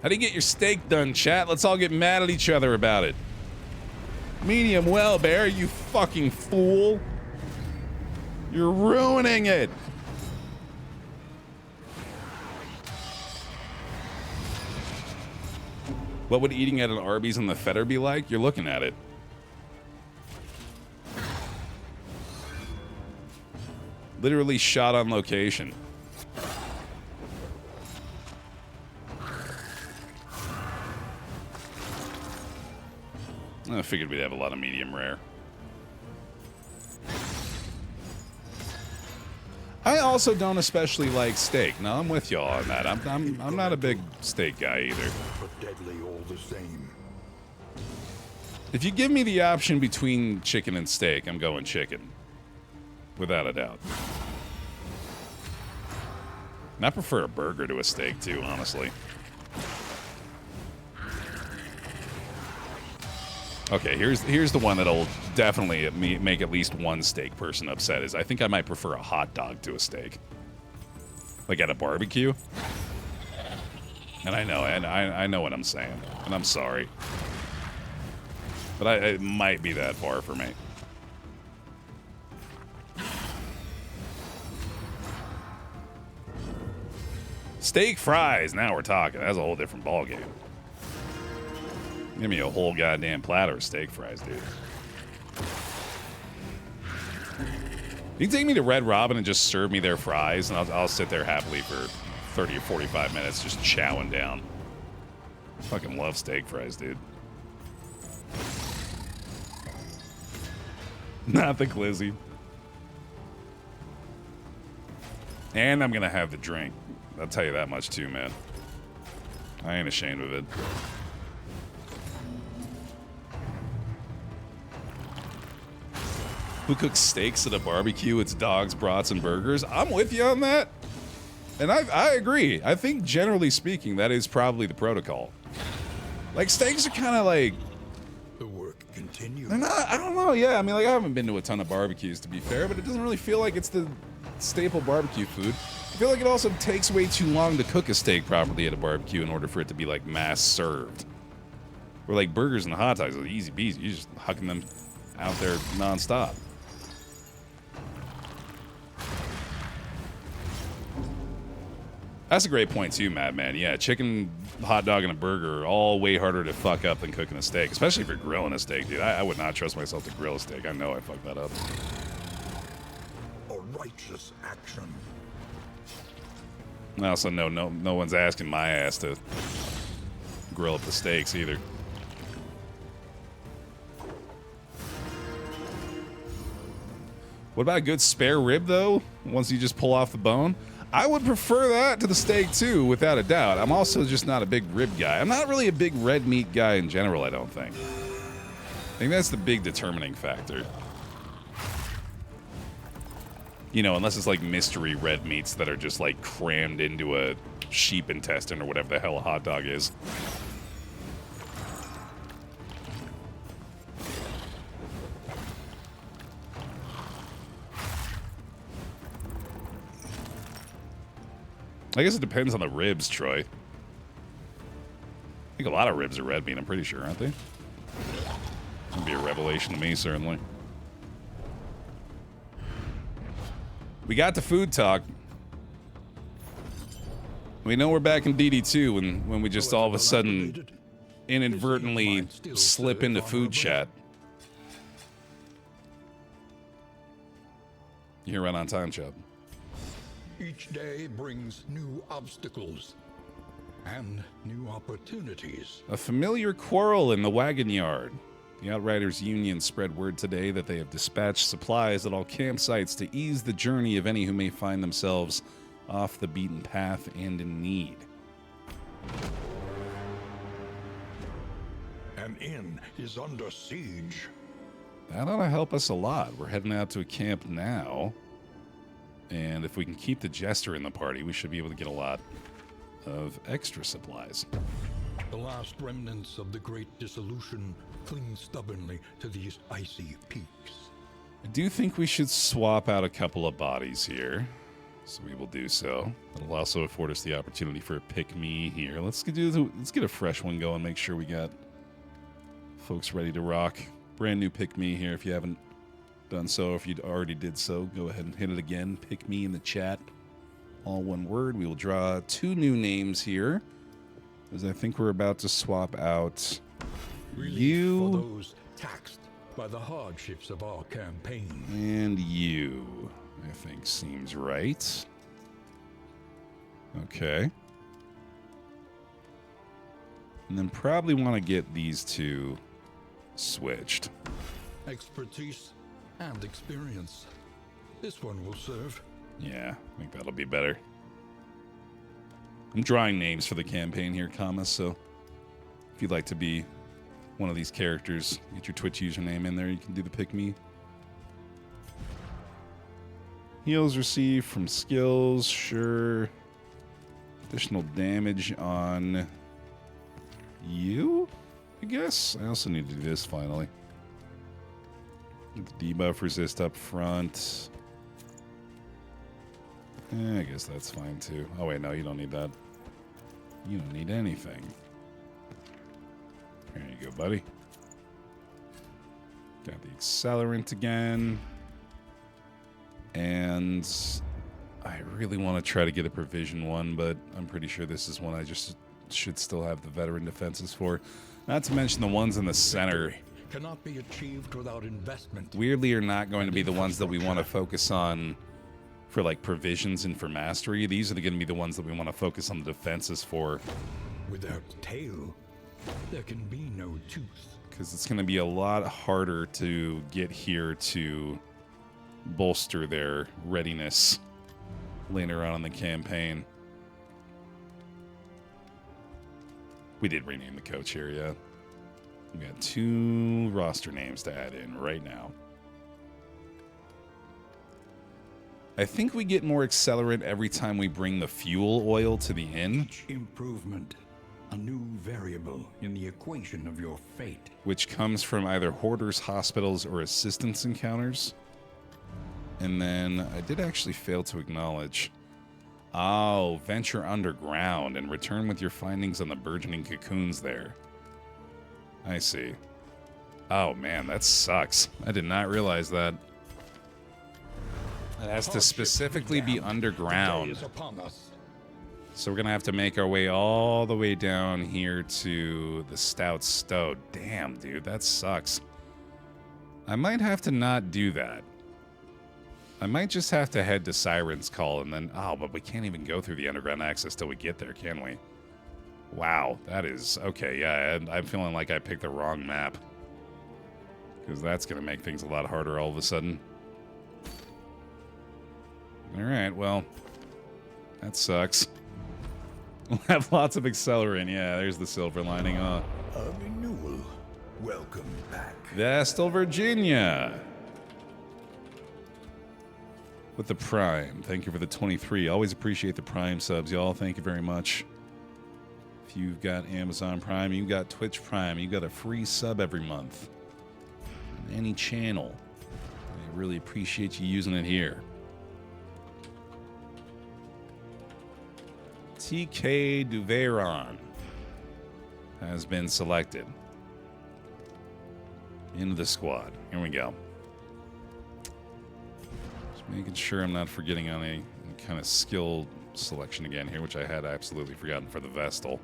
How do you get your steak done, chat? Let's all get mad at each other about it. Medium well, Baer, you fucking fool. You're ruining it. What would eating at an Arby's on the Feder be like? You're looking at it. Literally shot on location. I figured we'd have a lot of medium rare. I also don't especially like steak. No, I'm with y'all on that. I'm not a big steak guy either. But deadly all the same. If you give me the option between chicken and steak, I'm going chicken. Without a doubt. And I prefer a burger to a steak too, honestly. Okay, here's the one that'll definitely make at least one steak person upset. Is I think I might prefer a hot dog to a steak, like at a barbecue. And I know what I'm saying, and I'm sorry, but it might be that far for me. Steak fries. Now we're talking. That's a whole different ballgame. Give me a whole goddamn platter of steak fries, dude. You can take me to Red Robin and just serve me their fries, and I'll sit there happily for 30 or 45 minutes just chowing down. Fucking love steak fries, dude. Not the glizzy. And I'm gonna have the drink. I'll tell you that much too, man. I ain't ashamed of it. Who cooks steaks at a barbecue? It's dogs, brats, and burgers. I'm with you on that. And I agree. I think generally speaking, that is probably the protocol. Like, steaks are kind of like... The work continues. They're not, I don't know, yeah. I mean, like, I haven't been to a ton of barbecues, to be fair, but it doesn't really feel like it's the staple barbecue food. I feel like it also takes way too long to cook a steak properly at a barbecue in order for it to be, like, mass served. Or, like, burgers and hot dogs are easy peasy. You're just hucking them out there nonstop. That's a great point too, Madman. Yeah, chicken, hot dog, and a burger are all way harder to fuck up than cooking a steak, especially if you're grilling a steak, dude. I would not trust myself to grill a steak. I know I fucked that up. A righteous action. I also know no one's asking my ass to grill up the steaks either. What about a good spare rib though? Once you just pull off the bone? I would prefer that to the steak too, without a doubt. I'm also just not a big rib guy. I'm not really a big red meat guy in general, I don't think. I think that's the big determining factor. You know, unless it's like mystery red meats that are just like crammed into a sheep intestine or whatever the hell a hot dog is. I guess it depends on the ribs, Troy. I think a lot of ribs are red meat, I'm pretty sure, aren't they? That'd be a revelation to me, certainly. We got the food talk. We know we're back in DD2 when we just all of a sudden inadvertently slip into food chat. You're right on time, Chubb. Each day brings new obstacles and new opportunities. A familiar quarrel in the wagon yard. The Outriders Union spread word today that they have dispatched supplies at all campsites to ease the journey of any who may find themselves off the beaten path and in need. An inn is under siege. That ought to help us a lot. We're heading out to a camp now. And if we can keep the Jester in the party, we should be able to get a lot of extra supplies. The last remnants of the Great Dissolution cling stubbornly to these icy peaks. I do think we should swap out a couple of bodies here. So we will do so. It'll also afford us the opportunity for a pick-me here. Let's get a fresh one going, make sure we got folks ready to rock. Brand new pick-me here if you haven't done so. If you already did so, go ahead and hit it again. Pick me in the chat. All one word. We will draw two new names here, as I think we're about to swap out you for those taxed by the hardships of our campaign. And you, I think seems right. Okay. And then probably want to get these two switched. Expertise and experience. This one will serve. Yeah, I think that'll be better. I'm drawing names for the campaign here, commas, so if you'd like to be one of these characters, get your Twitch username in there, you can do the pick me. Heals received from skills, sure. Additional damage on you, I guess. I also need to do this finally. Get the debuff resist up front. I guess that's fine too. Oh wait, no, you don't need that. You don't need anything. There you go, buddy. Got the accelerant again. And I really want to try to get a provision one, but I'm pretty sure this is one I just should still have the veteran defenses for. Not to mention the ones in the center. Cannot be achieved without investment. Weirdly are not going to be the ones that we want to focus on for like provisions and for mastery. These are going to be the ones that we want to focus on the defenses for. Without tail, there can be no tooth. Because it's going to be a lot harder to get here to bolster their readiness later on in the campaign. We did rename the coach here, yeah. We got 2 roster names to add in right now. I think we get more accelerant every time we bring the fuel oil to the inn. Each improvement, a new variable in the equation of your fate. Which comes from either hoarders, hospitals, or assistance encounters. And then I did actually fail to acknowledge. Oh, venture underground and return with your findings on the burgeoning cocoons there. I see. Oh man, that sucks. I did not realize that. It has to specifically be underground. So we're going to have to make our way all the way down here to the Stout Stoat. Damn, dude, that sucks. I might have to not do that. I might just have to head to Siren's Call and then... Oh, but we can't even go through the underground access till we get there, can we? Wow, that is... Okay, yeah, I'm feeling like I picked the wrong map. Because that's going to make things a lot harder all of a sudden. Alright, well... That sucks. We'll have lots of accelerant. Yeah, there's the silver lining. A renewal. Welcome back. Vestal, Virginia. With the Prime. Thank you for the 23. Always appreciate the Prime subs, y'all. Thank you very much. If you've got Amazon Prime, you've got Twitch Prime, you've got a free sub every month. On any channel. I really appreciate you using it here. TK Duveyron has been selected into the squad. Here we go. Just making sure I'm not forgetting on any kind of skill selection again here, which I had absolutely forgotten for the Vestal.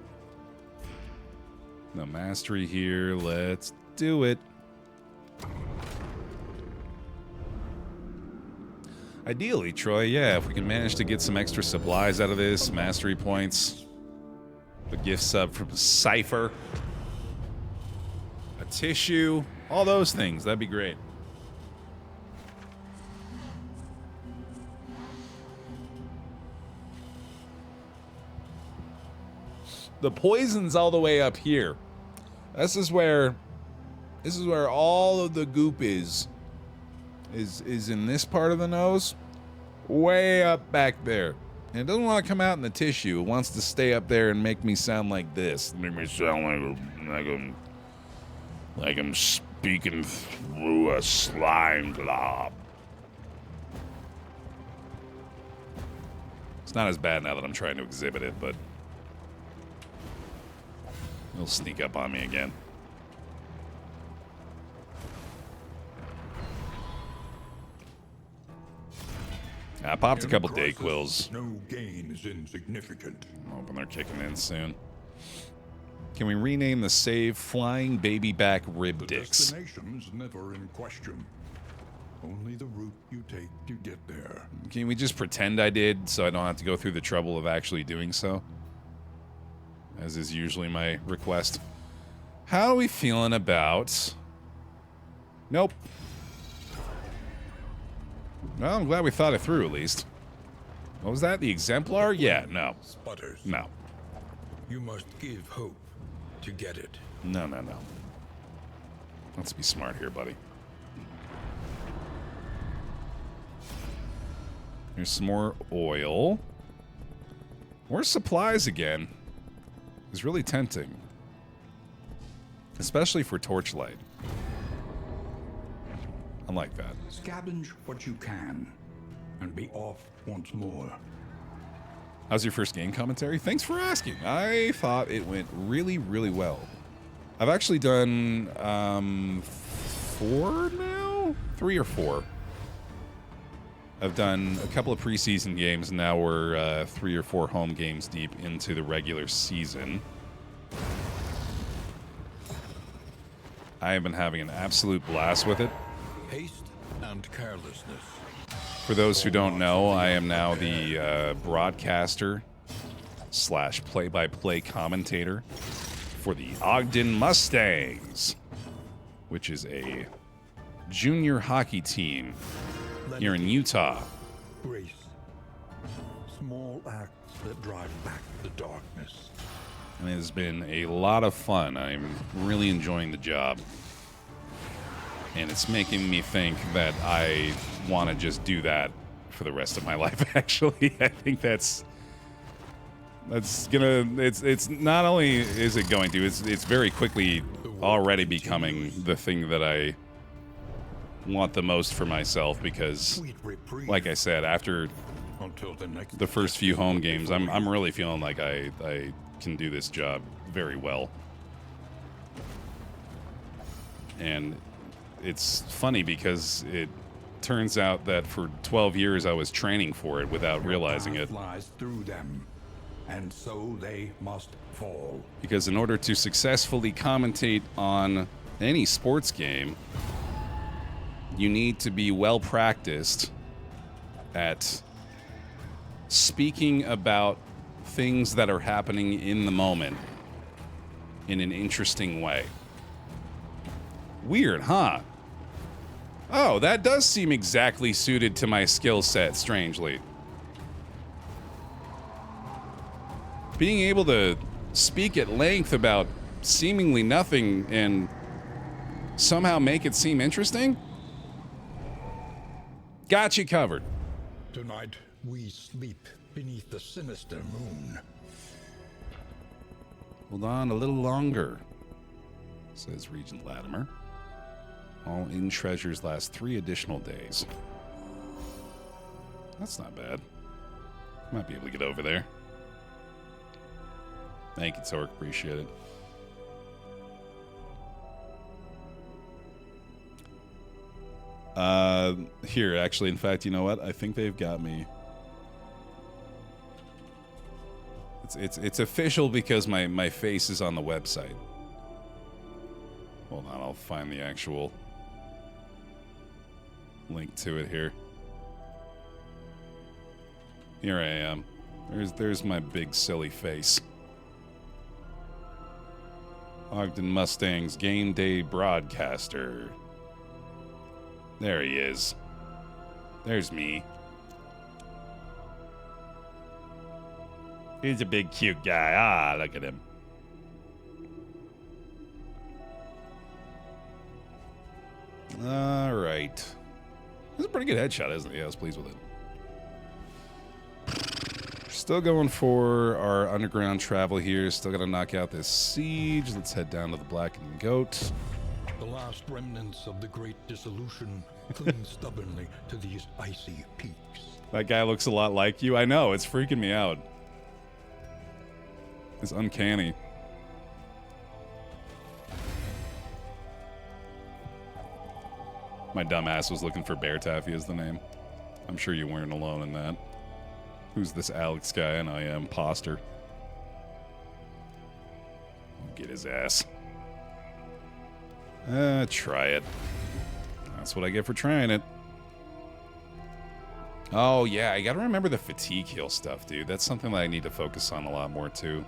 No mastery here. Let's do it. Ideally, Troy, yeah, if we can manage to get some extra supplies out of this, mastery points, a gift sub from Cypher, a tissue, all those things, that'd be great. The poison's all the way up here. This is where all of the goop is in this part of the nose, way up back there. And it doesn't want to come out in the tissue. It wants to stay up there and make me sound like this. Make me sound like I'm speaking through a slime glob. It's not as bad now that I'm trying to exhibit it, but it'll sneak up on me again. I popped a couple day quills. No gain is insignificant. I'm hoping they're kicking in soon. Can we rename the save Flying Baby Back Rib Dicks? Destination's never in question. Only the route you take to get there. Can we just pretend I did so I don't have to go through the trouble of actually doing so? As is usually my request. How are we feeling about... Nope. Well, I'm glad we thought it through, at least. What was that? The exemplar? Yeah, no. Sputters. No. You must give hope to get it. No, no, no. Let's be smart here, buddy. Here's some more oil. More supplies again is really tempting. Especially for torchlight. I like that. Scavenge what you can, and be off once more. How's your first game commentary? Thanks for asking. I thought it went really, really well. I've actually done 4 now? 3 or 4. I've done a couple of preseason games, and now we're 3 or 4 home games deep into the regular season. I have been having an absolute blast with it. Haste and carelessness. For those who don't know, I am now the broadcaster / play-by-play commentator for the Ogden Mustangs, which is a junior hockey team here in Utah. Grace. Small acts that drive back the darkness. And it has been a lot of fun. I'm really enjoying the job. And it's making me think that I want to just do that for the rest of my life, actually. I think that's gonna, it's not only is it going to, it's very quickly already becoming the thing that I want the most for myself, because like I said, after the first few home games, I'm really feeling like I can do this job very well. And it's funny because it turns out that for 12 years I was training for it without realizing it. Flies through them, and so they must fall. Because in order to successfully commentate on any sports game, you need to be well practiced at speaking about things that are happening in the moment in an interesting way. Weird, huh? Oh, that does seem exactly suited to my skill set, strangely. Being able to speak at length about seemingly nothing and somehow make it seem interesting? Got you covered. Tonight we sleep beneath the sinister moon. Hold on a little longer, says Regent Latimer. All in treasures last 3 additional days. That's not bad. Might be able to get over there. Thank you, Torque. Appreciate it. Here, actually, in fact, you know what? I think they've got me. It's official because my face is on the website. Hold on, I'll find the actual link to it here. Here I am. There's my big silly face. Ogden Mustangs game day broadcaster. There he is. There's me. He's a big cute guy. Ah, look at him. All right. That's a pretty good headshot, isn't it? Yeah, I was pleased with it. Still going for our underground travel here. Still got to knock out this siege. Let's head down to the Blackened Goat. The last remnants of the great dissolution cling stubbornly to these icy peaks. That guy looks a lot like you. I know, it's freaking me out. It's uncanny. My dumb ass was looking for BaerTaffy as the name. I'm sure you weren't alone in that. Who's this Alex guy? And I am imposter. Get his ass. Try it. That's what I get for trying it. Oh, yeah, I gotta remember the fatigue heal stuff, dude. That's something that I need to focus on a lot more, too.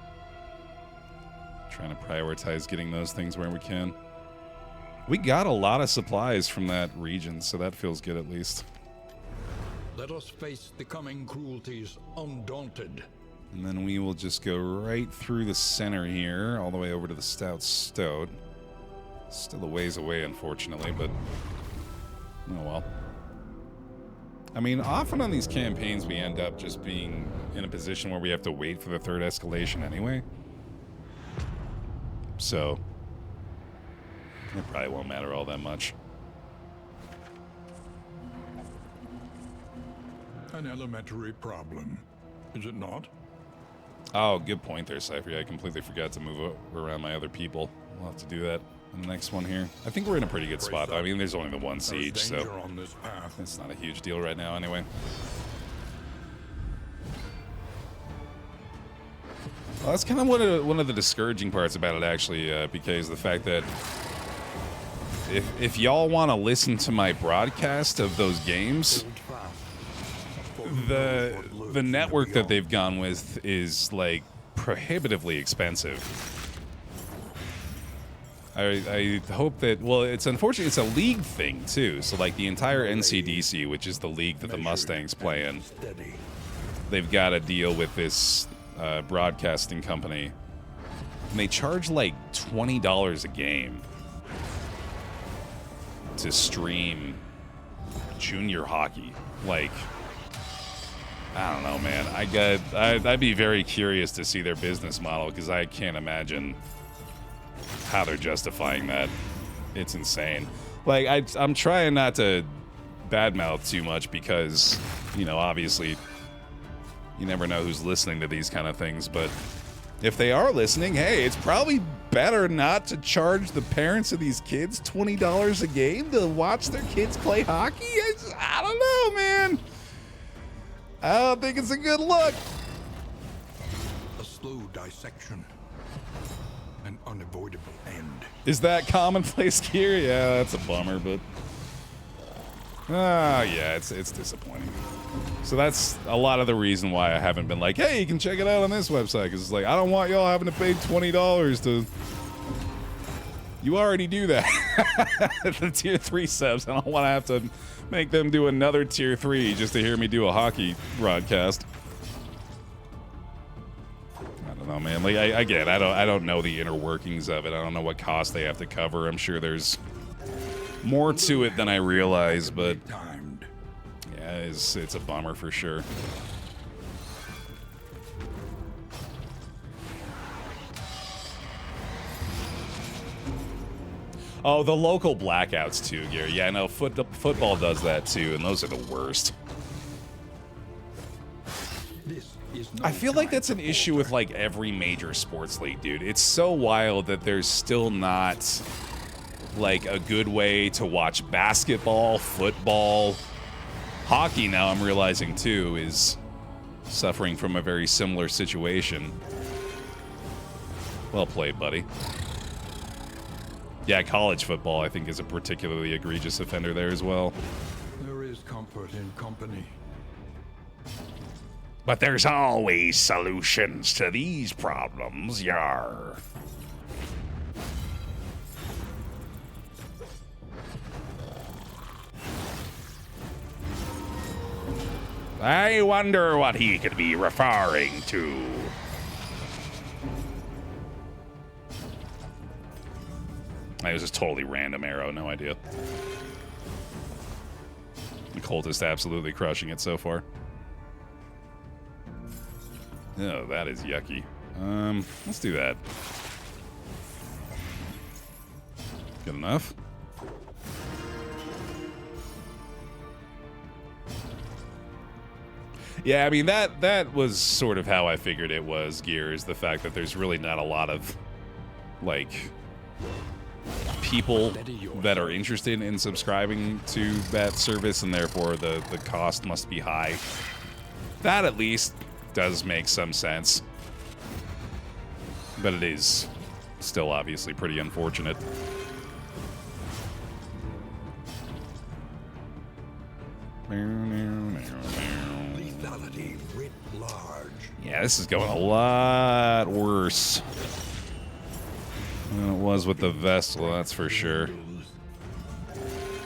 Trying to prioritize getting those things where we can. We got a lot of supplies from that region, so that feels good at least. Let us face the coming cruelties undaunted. And then we will just go right through the center here, all the way over to the Stout Stoat. Still a ways away, unfortunately, but oh well. I mean, often on these campaigns, we end up just being in a position where we have to wait for the third escalation anyway. So, it probably won't matter all that much. An elementary problem, is it not? Oh, good point there, Cypher. Yeah, I completely forgot to move around my other people. We'll have to do that in the next one here. I think we're in a pretty good spot, though. I mean, there's only the one siege, so on this path. it's not a huge deal right now anyway. Well, that's kind of one of the discouraging parts about it, actually, because the fact that if y'all want to listen to my broadcast of those games, the network that they've gone with is like prohibitively expensive. I hope that, well, it's unfortunate, it's a league thing too. So like the entire NCDC, which is the league that the Mustangs play in, they've got a deal with this broadcasting company, and they charge like $20 a game to stream junior hockey. Like, I don't know, man. I'd be very curious to see their business model, because I can't imagine how they're justifying that. It's insane. Like, I'm trying not to badmouth too much because, you know, obviously you never know who's listening to these kind of things, but if they are listening, hey, it's probably better not to charge the parents of these kids $20 a game to watch their kids play hockey. I don't know, man. I don't think it's a good look. A slow dissection. An unavoidable end. Is that commonplace here? Yeah, that's a bummer, but yeah, it's disappointing. So that's a lot of the reason why I haven't been like, hey, you can check it out on this website, because it's like, I don't want y'all having to pay $20 to... You already do that. The tier 3 subs. I don't want to have to make them do another tier 3 just to hear me do a hockey broadcast. I don't know, man. Like, I don't know the inner workings of it. I don't know what costs they have to cover. I'm sure there's more to it than I realize, but yeah, it's a bummer for sure. Oh, the local blackouts too, Gary. Yeah, I know football does that too, and those are the worst. I feel like that's an issue with like every major sports league, dude. It's so wild that there's still not like a good way to watch basketball, football, hockey. Now I'm realizing too is suffering from a very similar situation. Well played, buddy. Yeah, college football, I think, is a particularly egregious offender there as well. There is comfort in company. But there's always solutions to these problems, yar. I wonder what he could be referring to. It was just totally random arrow, no idea. The cultist absolutely crushing it so far. Oh, that is yucky. Let's do that. Good enough. Yeah, I mean, that was sort of how I figured it was, Gear, is the fact that there's really not a lot of, like, people that are interested in subscribing to that service, and therefore the cost must be high. That at least does make some sense. But it is still obviously pretty unfortunate. Lethality writ large. Yeah, this is going a lot worse than it was with the Vestal, that's for sure.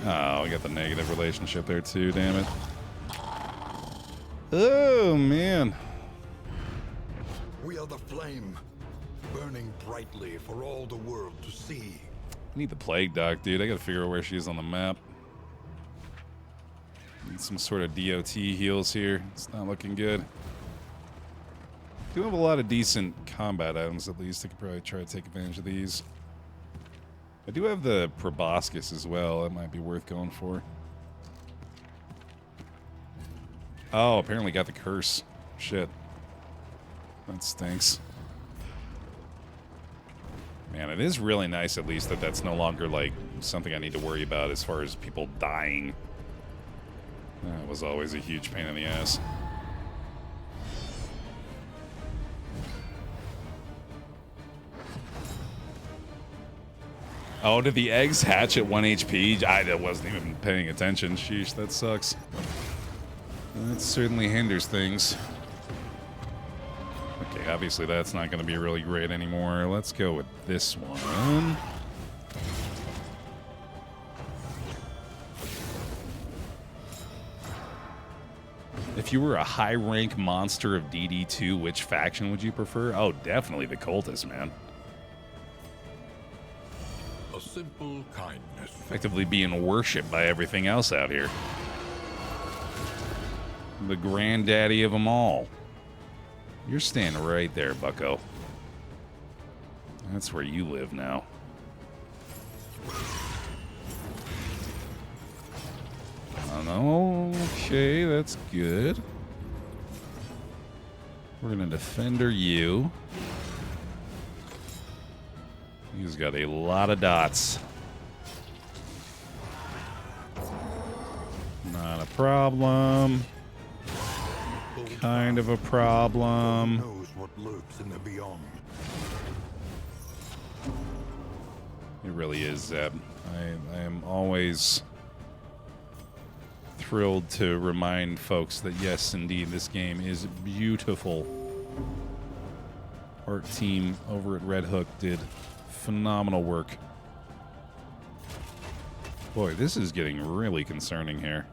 Oh, we got the negative relationship there too, damn it. Oh, man. We are the flame, burning brightly for all the world to see. I need the plague doc, dude. I gotta figure out where she is on the map. Need some sort of DOT heals here. It's not looking good. Do have a lot of decent combat items, at least. I could probably try to take advantage of these. I do have the proboscis as well. That might be worth going for. Oh, apparently got the curse. Shit. That stinks. Man, it is really nice, at least, that that's no longer, like, something I need to worry about as far as people dying. That was always a huge pain in the ass. Oh, did the eggs hatch at 1 HP? I wasn't even paying attention. Sheesh, that sucks. That certainly hinders things. Okay, obviously that's not going to be really great anymore. Let's go with this one. If you were a high-rank monster of DD2, which faction would you prefer? Oh, definitely the cultists, man. A simple kindness. Effectively being worshipped by everything else out here. The granddaddy of them all. You're standing right there, bucko. That's where you live now. Okay, that's good. We're gonna defender you. He's got a lot of dots. Not a problem. Kind of a problem. Knows what lurks in the beyond. It really is, Zeb. I am always thrilled to remind folks that yes, indeed, this game is beautiful. Art team over at Red Hook did phenomenal work. Boy, this is getting really concerning here.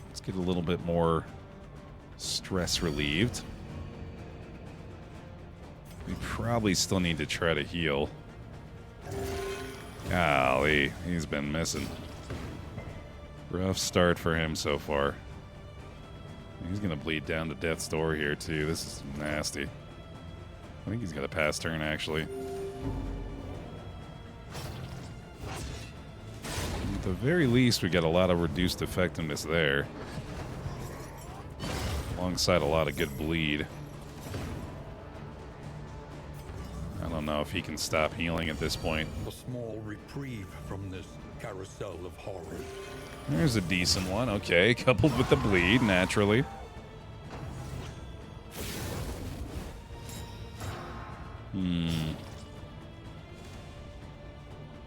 Let's get a little bit more stress relieved. We probably still need to try to heal. Golly, he's been missing. Rough start for him so far. He's gonna bleed down to death's door here too. This is nasty. I think he's got a pass turn actually. At the very least, we got a lot of reduced effectiveness there. Alongside a lot of good bleed. I don't know if he can stop healing at this point. A small reprieve from this carousel of horrors. There's a decent one. Okay, coupled with the bleed, naturally.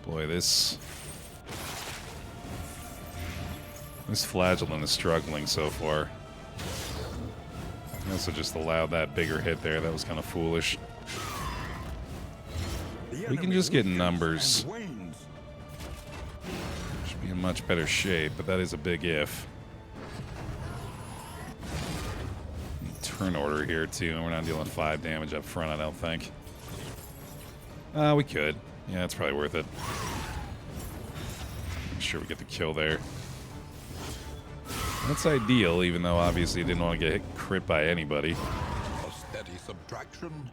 Boy, this flagellant is struggling so far. I also just allowed that bigger hit there. That was kind of foolish. We can just get numbers. Should be in much better shape, but that is a big if. Turn order here, too. We're not dealing 5 damage up front, I don't think. We could. Yeah, it's probably worth it. I'm sure we get the kill there. That's ideal, even though obviously didn't want to get hit crit by anybody. A steady subtraction,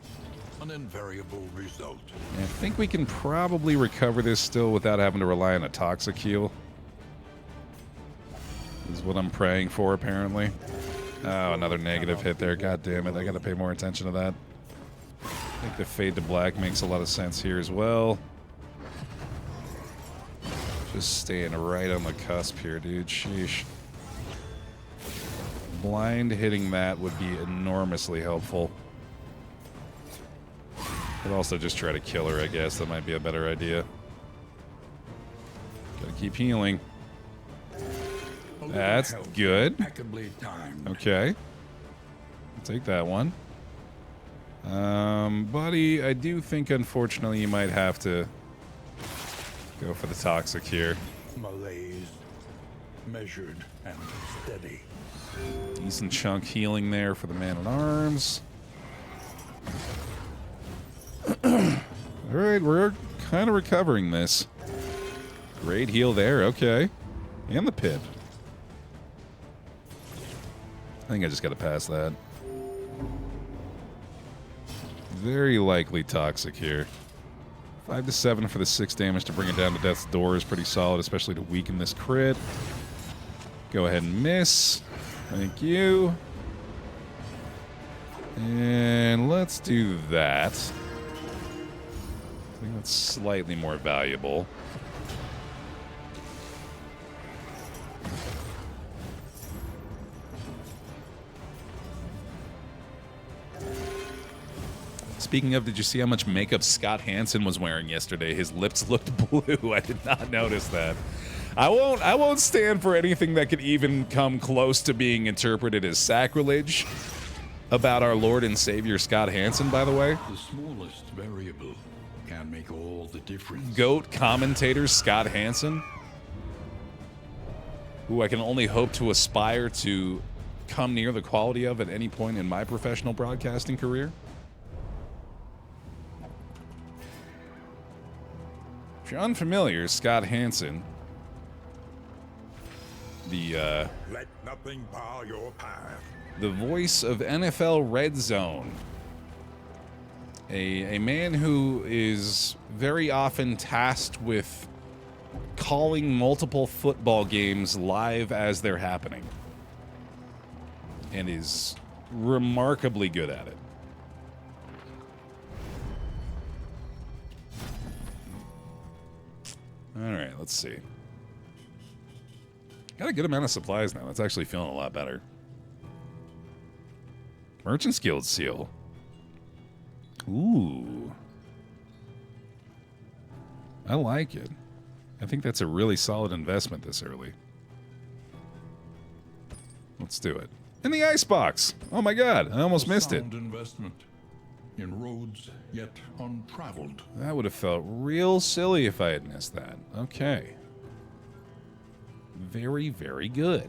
an invariable result. I think we can probably recover this still without having to rely on a toxic heal. Is what I'm praying for, apparently. Oh, another negative hit there. God damn it. I gotta pay more attention to that. I think the fade to black makes a lot of sense here as well. Just staying right on the cusp here, dude. Sheesh. Blind hitting that would be enormously helpful. Could also just try to kill her, I guess. That might be a better idea. Gotta keep healing. That's good. Okay. I'll take that one. Buddy, I do think, unfortunately, you might have to go for the toxic here. Malaise, measured and steady. Decent chunk healing there for the man-at-arms. All right, we're kind of recovering this. Great heal there, okay. And the pip. I think I just got to pass that. Very likely toxic here. 5 to 7 for the 6 damage to bring it down to death's door is pretty solid, especially to weaken this crit. Go ahead and miss. Thank you. And let's do that. I think that's slightly more valuable. Speaking of, did you see how much makeup Scott Hansen was wearing yesterday? His lips looked blue. I did not notice that. I won't stand for anything that could even come close to being interpreted as sacrilege about our Lord and Savior Scott Hansen, by the way. The smallest variable can make all the difference. GOAT commentator Scott Hansen, who I can only hope to aspire to come near the quality of at any point in my professional broadcasting career. If you're unfamiliar, Scott Hansen, the Let nothing bar your path. the voice of NFL Red Zone, a man who is very often tasked with calling multiple football games live as they're happening, and is remarkably good at it. All right, let's see. Got a good amount of supplies now. That's actually feeling a lot better. Merchant's Guild seal. Ooh. I like it. I think that's a really solid investment this early. Let's do it. In the icebox. Oh my god, I almost missed it. Sound investment in roads yet untraveled. That would have felt real silly if I had missed that. Okay. Very, very good.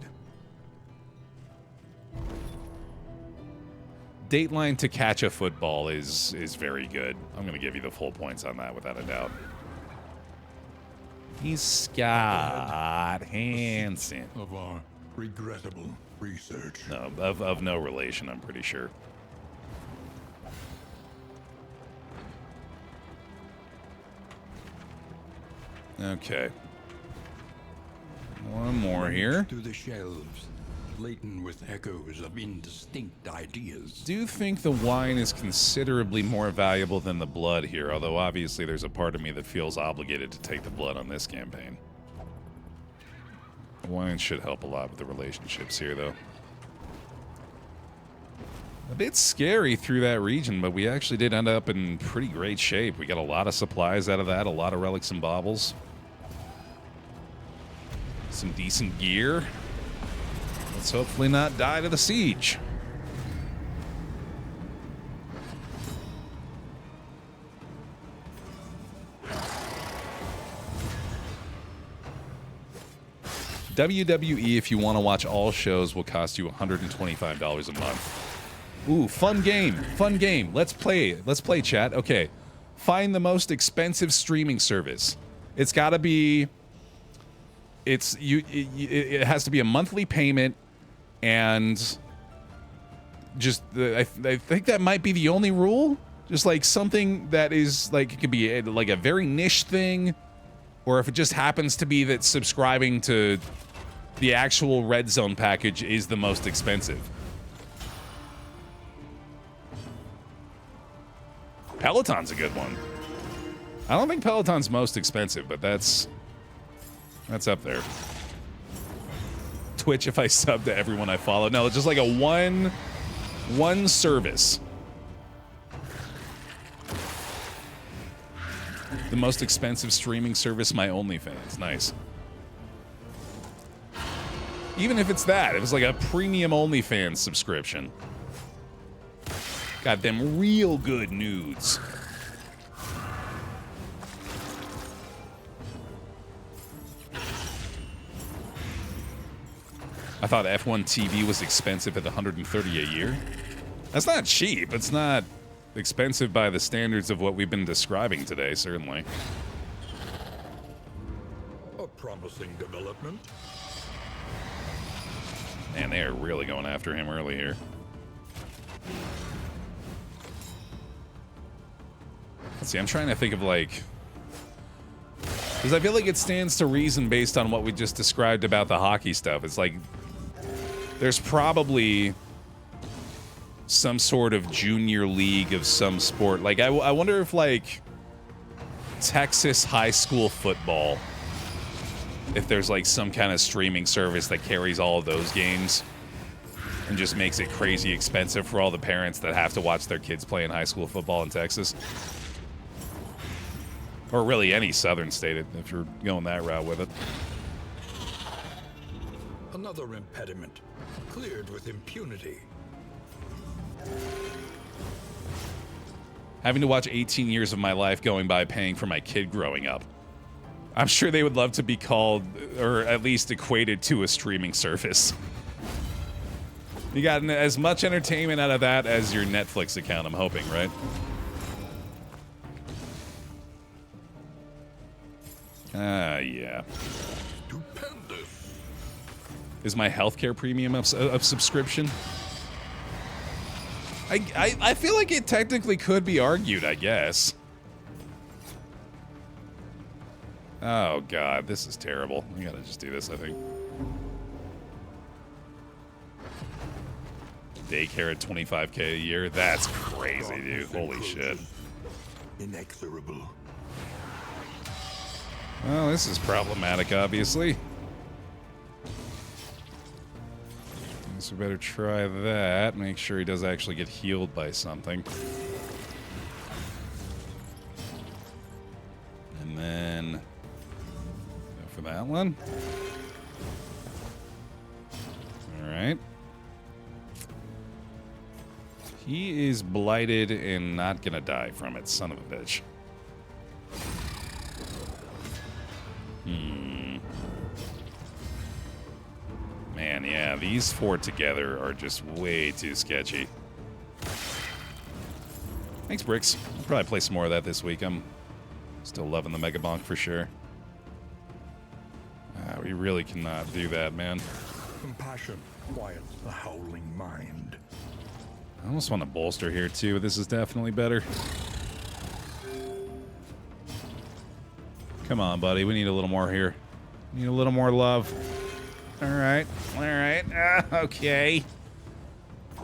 Dateline to catch a football is very good. I'm going to give you the full points on that without a doubt. He's Scott Hansen. Of our regrettable research. No, of no relation, I'm pretty sure. Okay. One more here. To the shelves, laden with echoes of indistinct ideas. Do think the wine is considerably more valuable than the blood here, although obviously there's a part of me that feels obligated to take the blood on this campaign. The wine should help a lot with the relationships here, though. A bit scary through that region, but we actually did end up in pretty great shape. We got a lot of supplies out of that, a lot of relics and baubles. Some decent gear. Let's hopefully not die to the siege. WWE, if you want to watch all shows, will cost you $125 a month. Ooh, fun game. Fun game. Let's play. Let's play, chat. Okay. Find the most expensive streaming service. It's got to be... It has to be a monthly payment, and just I think that might be the only rule. Just like something that is like, it could be like a very niche thing, or if it just happens to be that subscribing to the actual Red Zone package is the most expensive. Peloton's a good one. I don't think Peloton's most expensive, but that's up there. Twitch, if I sub to everyone I follow. No, it's just like a one service. The most expensive streaming service, my OnlyFans. Nice. Even if it's that, if it's like a premium OnlyFans subscription. Got them real good nudes. I thought F1 TV was expensive at $130 a year. That's not cheap. It's not expensive by the standards of what we've been describing today, certainly. A promising development. Man, they are really going after him early here. Let's see, I'm trying to think of, like... Because I feel like it stands to reason based on what we just described about the hockey stuff. It's like... There's probably some sort of junior league of some sport. Like, I wonder if, like, Texas high school football, if there's, like, some kind of streaming service that carries all of those games and just makes it crazy expensive for all the parents that have to watch their kids play in high school football in Texas. Or really any southern state, if you're going that route with it. Another impediment, cleared with impunity. Having to watch 18 years of my life going by paying for my kid growing up. I'm sure they would love to be called, or at least equated to, a streaming service. You got as much entertainment out of that as your Netflix account, I'm hoping, right? Yeah. Stupendous. Is my healthcare premium of subscription? I feel like it technically could be argued, I guess. Oh, God, this is terrible. We gotta just do this, I think. Daycare at $25K a year? That's crazy, dude. Holy shit. Inexorable. Well, this is problematic, obviously. Guess we better try that. Make sure he does actually get healed by something. And then go for that one. Alright. He is blighted and not gonna die from it, son of a bitch. Man, yeah, these four together are just way too sketchy. Thanks, Bricks. I'll probably play some more of that this week. I'm still loving the Mega Bonk for sure. We really cannot do that, man. Compassion quiets the howling mind. I almost want to bolster here, too. This is definitely better. Come on, buddy. We need a little more here. We need a little more love. All right. All right. Okay.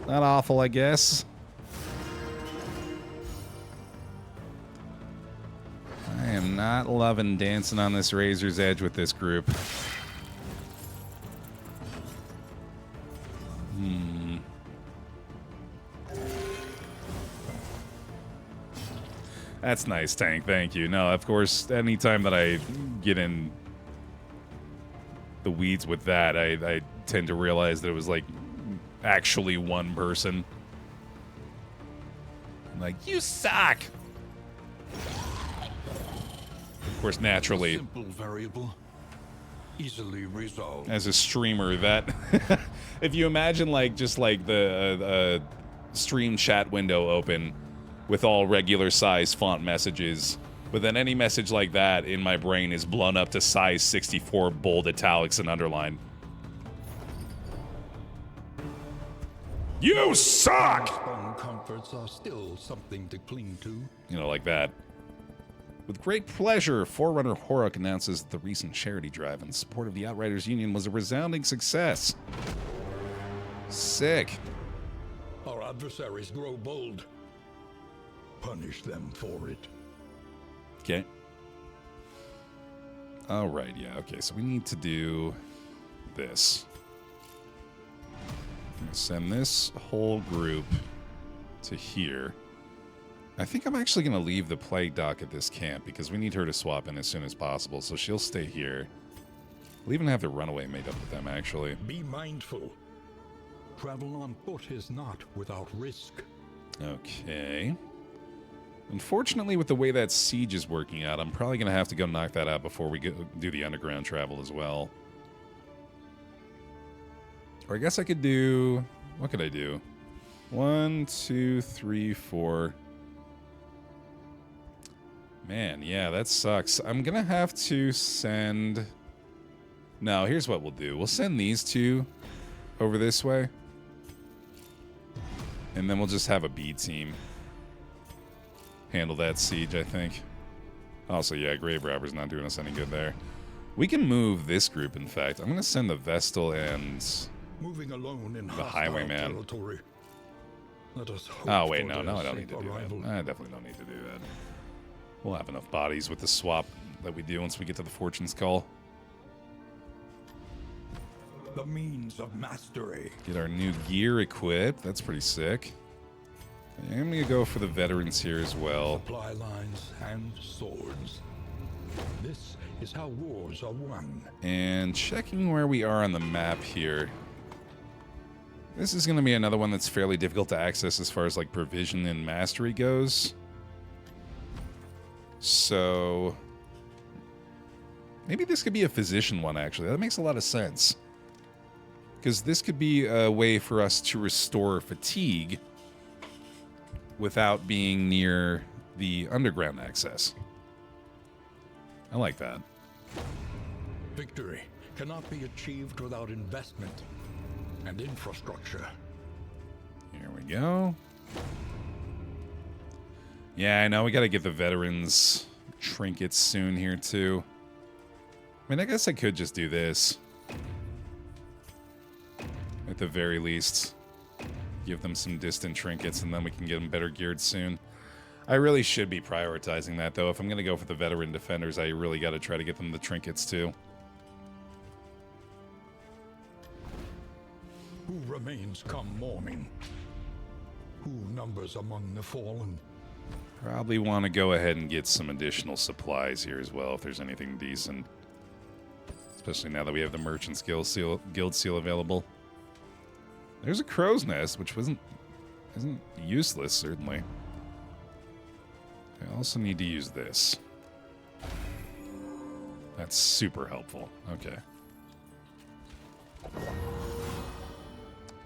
Not awful, I guess. I am not loving dancing on this razor's edge with this group. That's nice, Tank. Thank you. No, of course, anytime that I get in the weeds with that, I tend to realize that it was, like, actually one person. I'm like, you suck! Of course, naturally, Simple variable, easily resolved. as a streamer, that... if you imagine, like, just, like, the stream chat window open with all regular size font messages, but then any message like that in my brain is blown up to size 64 bold italics and underline. You suck! Spun comforts are still something to cling to. You know, like that. With great pleasure, Forerunner Horuk announces that the recent charity drive in support of the Outriders Union was a resounding success. Sick. Our adversaries grow bold. Punish them for it. Okay. All right, yeah, okay, so we need to do this. I'm gonna send this whole group to here. I think I'm actually gonna leave the Plague Dock at this camp because we need her to swap in as soon as possible, so she'll stay here. We'll even have the runaway made up with them, actually. Be mindful. Travel on foot is not without risk. Okay. Unfortunately, with the way that siege is working out, I'm probably going to have to go knock that out before we do the underground travel as well. Or I guess I could do... What could I do? 1, 2, 3, 4. Man, yeah, that sucks. I'm gonna have to send... No, here's what we'll do. We'll send these two over this way. And then we'll just have a B team handle that siege, I think. Also, yeah, Grave Robber's not doing us any good there. We can move this group, in fact. I'm gonna send the Vestal and Moving alone in the Highwayman. territory. Let us hope Oh, wait, for no, their I don't safe need to do arrival. that. I definitely don't need to do that. We'll have enough bodies with the swap that we do once we get to the Fortune's Call. The means of mastery. Get our new gear equipped. That's pretty sick. I'm gonna go for the veterans here as well. Supply lines and swords. This is how wars are won. And checking where we are on the map here. This is going to be another one that's fairly difficult to access as far as like provision and mastery goes. So maybe this could be a physician one, actually. That makes a lot of sense. Because this could be a way for us to restore fatigue without being near the underground access. I like that. Victory cannot be achieved without investment and infrastructure. Here we go. Yeah, I know. We got to get the veterans trinkets soon here, too. I mean, I guess I could just do this. At the very least. Give them some distant trinkets, and then we can get them better geared soon. I really should be prioritizing that, though. If I'm going to go for the veteran defenders, I really got to try to get them the trinkets, too. Who remains come morning? Who numbers among the fallen? Probably want to go ahead and get some additional supplies here as well, if there's anything decent. Especially now that we have the Merchant's Guild Seal available. There's a crow's nest, which isn't useless, certainly. I also need to use this. That's super helpful. Okay.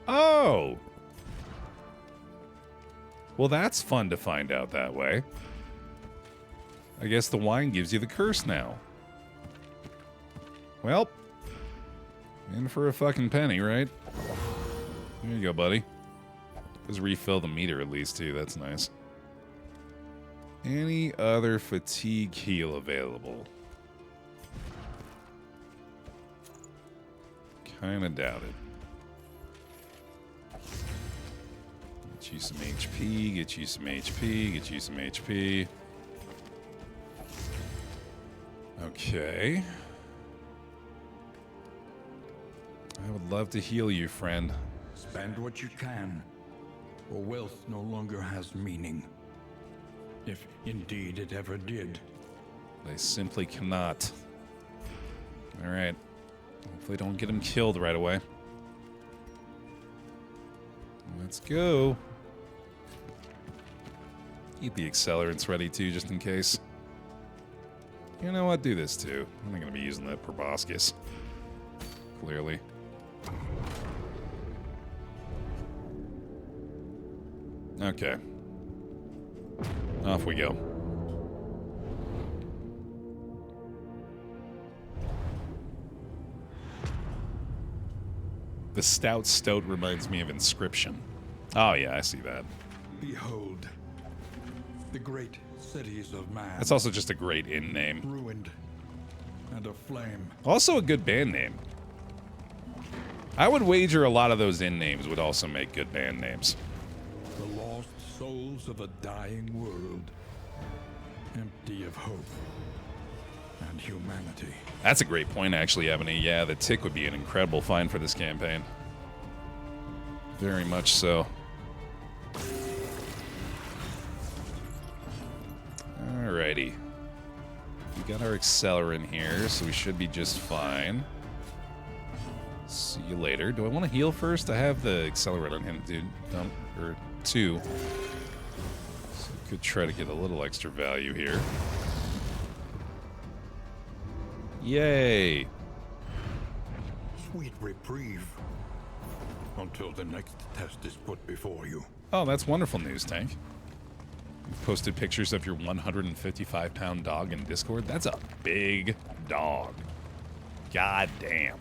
Oh! Well, that's fun to find out that way. I guess the wine gives you the curse now. Well, in for a fucking penny, right? There you go, buddy. Does refill the meter at least, too. That's nice. Any other fatigue heal available? Kinda doubt it. Get you some HP, get you some HP, get you some HP. Okay. I would love to heal you, friend. Spend what you can, or wealth no longer has meaning. If indeed it ever did. They simply cannot. Alright. Hopefully don't get him killed right away. Let's go. Keep the accelerants ready too, just in case. You know what? Do this too. I'm not going to be using that proboscis. Clearly. Okay. Off we go. The stout stoat reminds me of Inscription. Oh yeah, I see that. Behold, the great cities of man. That's also just a great inn name. Ruined and aflame. Also a good band name. I would wager a lot of those inn names would also make good band names. The lost souls of a dying world, empty of hope and humanity. That's a great point, actually, Ebony. Yeah, the tick would be an incredible find for this campaign. Very much so. Alrighty. We got our accelerant here, so we should be just fine. See you later. Do I want to heal first? I have the accelerant on him, dude. Or two. So could try to get a little extra value here. Yay! Sweet reprieve until the next test is put before you. Oh, that's wonderful news, Tank. You've posted pictures of your 155-pound dog in Discord. That's a big dog. God damn.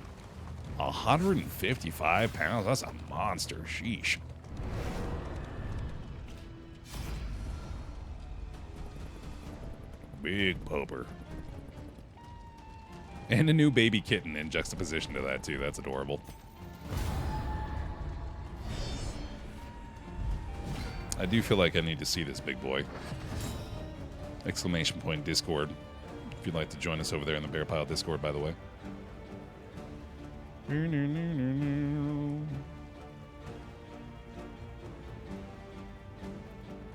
155 pounds? That's a monster. Sheesh. Big poper. And a new baby kitten in juxtaposition to that, too. That's adorable. I do feel like I need to see this big boy. Exclamation point Discord. If you'd like to join us over there in the Bear Pile Discord, by the way.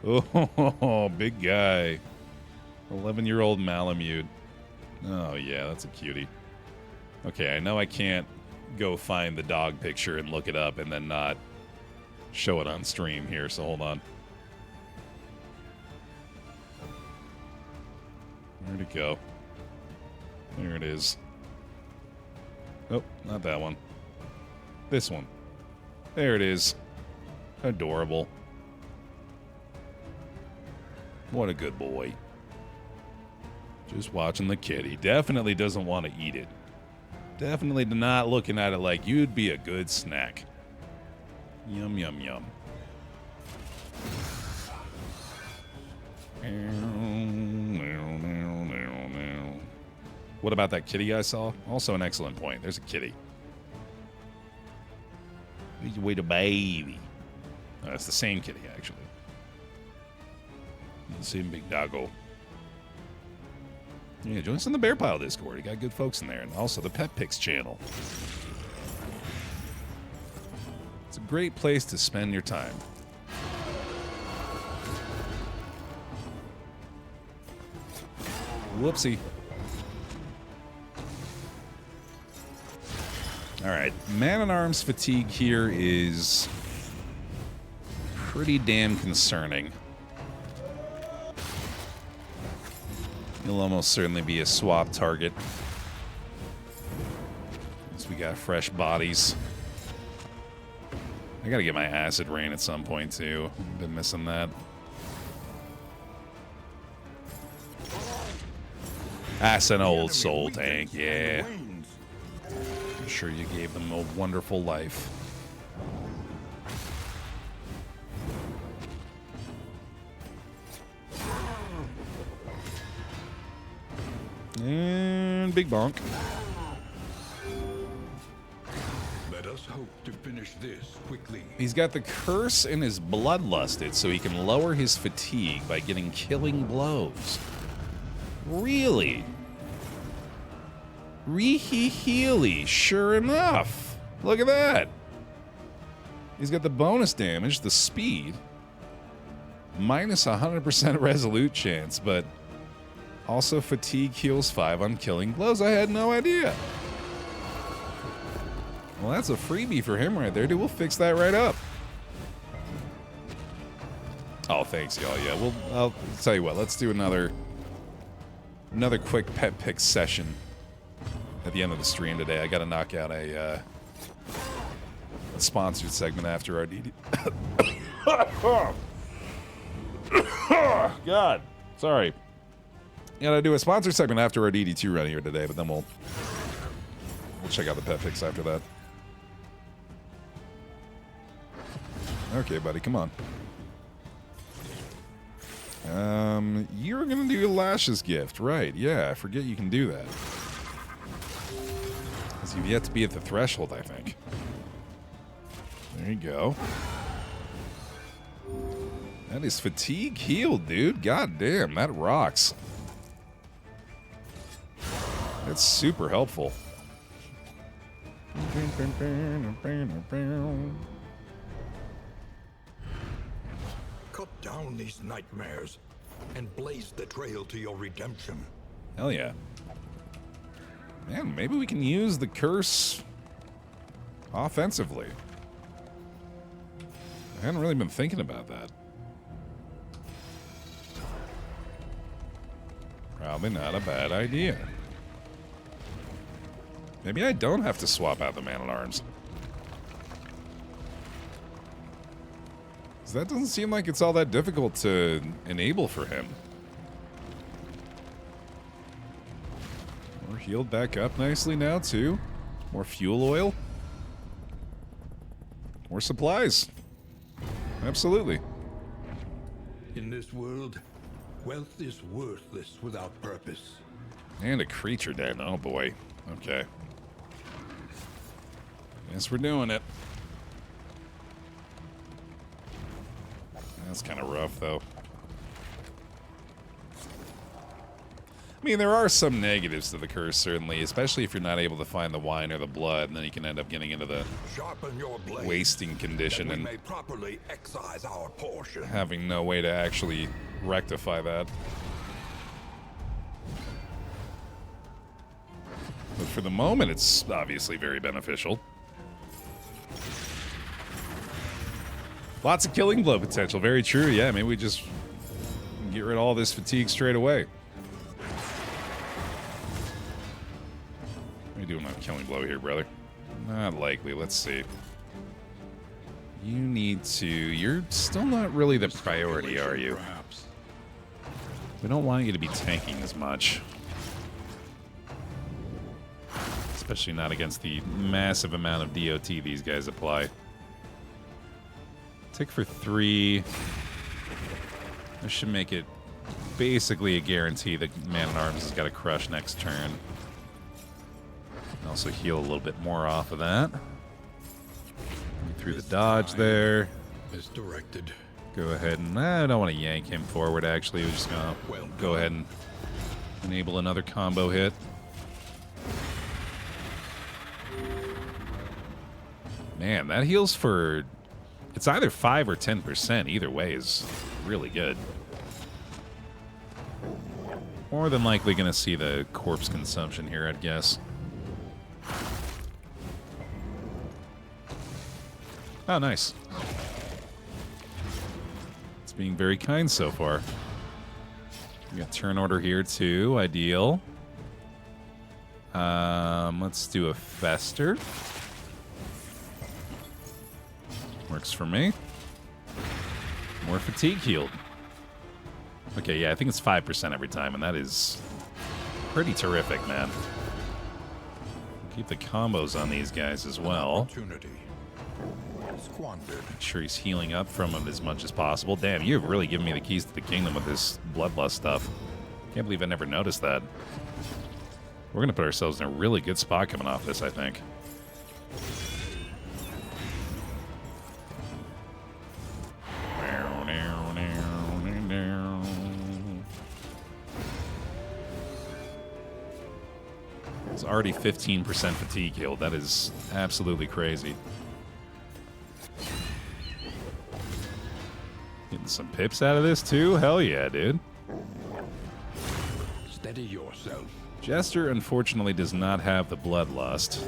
Oh, big guy. 11-year-old Malamute. Oh, yeah, that's a cutie. Okay, I know I can't go find the dog picture and look it up and then not show it on stream here, so hold on. Where'd it go? There it is. Oh, not that one. This one. There it is. Adorable. What a good boy. Just watching the kitty. Definitely doesn't want to eat it. Definitely not looking at it like you'd be a good snack. Yum, yum, yum. What about that kitty I saw? Also an excellent point. There's a kitty. Wait a baby. Oh, it's the same kitty, actually. The same big doggo. Yeah, join us on the Bear Pile Discord. You got good folks in there. And also the Pet Picks channel. It's a great place to spend your time. Whoopsie. Alright, Man-at-Arms fatigue here is pretty damn concerning. He'll almost certainly be a swap target. As we got fresh bodies. I gotta get my acid rain at some point too. Been missing that. That's an old soul tank, yeah. I'm sure you gave them a wonderful life. And big bonk. Let us hope to finish this quickly. He's got the curse in his bloodlusted, so he can lower his fatigue by getting killing blows. Really? Ree-hee-heely, sure enough. Look at that. He's got the bonus damage, the speed, minus 100% resolute chance, but also fatigue heals 5 on killing blows. I had no idea. Well, that's a freebie for him right there, dude. We'll fix that right up. Oh, thanks, y'all. Yeah, I'll tell you what. Let's do another quick pet pick session at the end of the stream today. I got to knock out a sponsored segment after our DD. God, sorry. Gotta do a sponsored segment after our DD2 run here today, but then we'll check out the pet picks after that. Okay, buddy, come on. You're gonna do Lash's gift, right? Yeah, I forget you can do that. Because you've yet to be at the threshold, I think. There you go. That is fatigue healed, dude. God damn, that rocks. That's super helpful. Cut down these nightmares and blaze the trail to your redemption. Hell yeah. Man, maybe we can use the curse offensively. I hadn't really been thinking about that. Probably not a bad idea. Maybe I don't have to swap out the Man-at-Arms. 'Cause that doesn't seem like it's all that difficult to enable for him. We're healed back up nicely now, too. More fuel oil. More supplies. Absolutely. In this world, wealth is worthless without purpose. And a creature den. Oh boy. Okay. Guess we're doing it. That's kind of rough, though. I mean, there are some negatives to the curse, certainly, especially if you're not able to find the wine or the blood, and then you can end up getting into the Sharpen your blade, wasting condition that we and may properly excise our portion. having no way to actually rectify that. But for the moment, it's obviously very beneficial. Lots of killing blow potential. Very true. Yeah, maybe we just get rid of all this fatigue straight away. What are you doing on killing blow here, brother? Not likely. Let's see. You need to... You're still not really the priority, are you? Perhaps. We don't want you to be tanking as much. Especially not against the massive amount of DOT these guys apply. Tick for 3. This should make it basically a guarantee that Man-at-Arms has got to crush next turn. Also heal a little bit more off of that. Through the dodge there. Misdirected. Go ahead and... I don't want to yank him forward, actually. We're just going to go ahead and enable another combo hit. Man, that heals for... It's either 5 or 10%. Either way is really good. More than likely going to see the corpse consumption here, I'd guess. Oh, nice. It's being very kind so far. We got turn order here, too. Ideal. Let's do a Fester. Works for me. More fatigue healed. Okay, yeah, I think it's 5% every time, and that is pretty terrific, man. Keep the combos on these guys as well. Opportunity. Squandered. Make sure he's healing up from him as much as possible. Damn, you've really given me the keys to the kingdom with this bloodlust stuff. Can't believe I never noticed that. We're going to put ourselves in a really good spot coming off this, I think. It's already 15% fatigue healed. That is absolutely crazy. Getting some pips out of this, too? Hell yeah, dude. Steady yourself. Jester, unfortunately, does not have the bloodlust.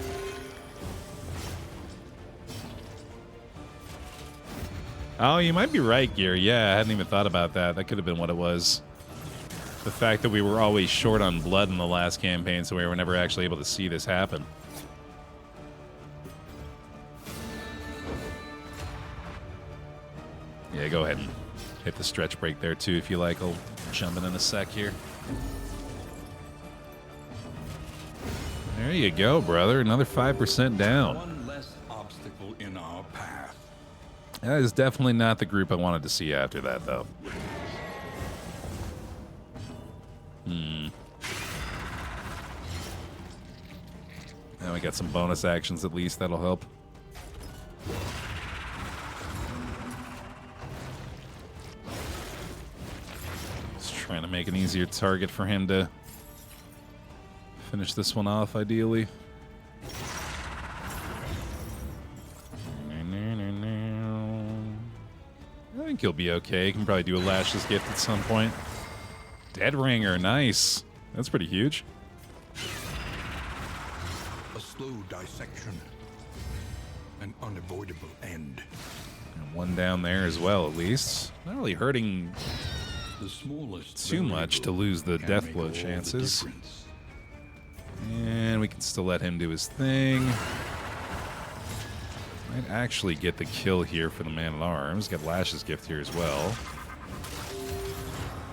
Oh, you might be right, Gear. Yeah, I hadn't even thought about that. That could have been what it was. The fact that we were always short on blood in the last campaign, so we were never actually able to see this happen. Yeah, go ahead and hit the stretch break there, too, if you like. I'll jump in a sec here. There you go, brother. Another 5% down. One less obstacle in our path. That is definitely not the group I wanted to see after that, though. Now we got some bonus actions at least. That'll help. Just trying to make an easier target for him to finish this one off, ideally. I think he'll be okay. He can probably do a Lashless Gift at some point. Dead Ringer, nice. That's pretty huge. A slow dissection. An unavoidable end. And one down there as well, at least. Not really hurting The smallest too much to lose the can death make blow all the chances. difference. And we can still let him do his thing. Might actually get the kill here for the Man-at-Arms. Got Lash's gift here as well.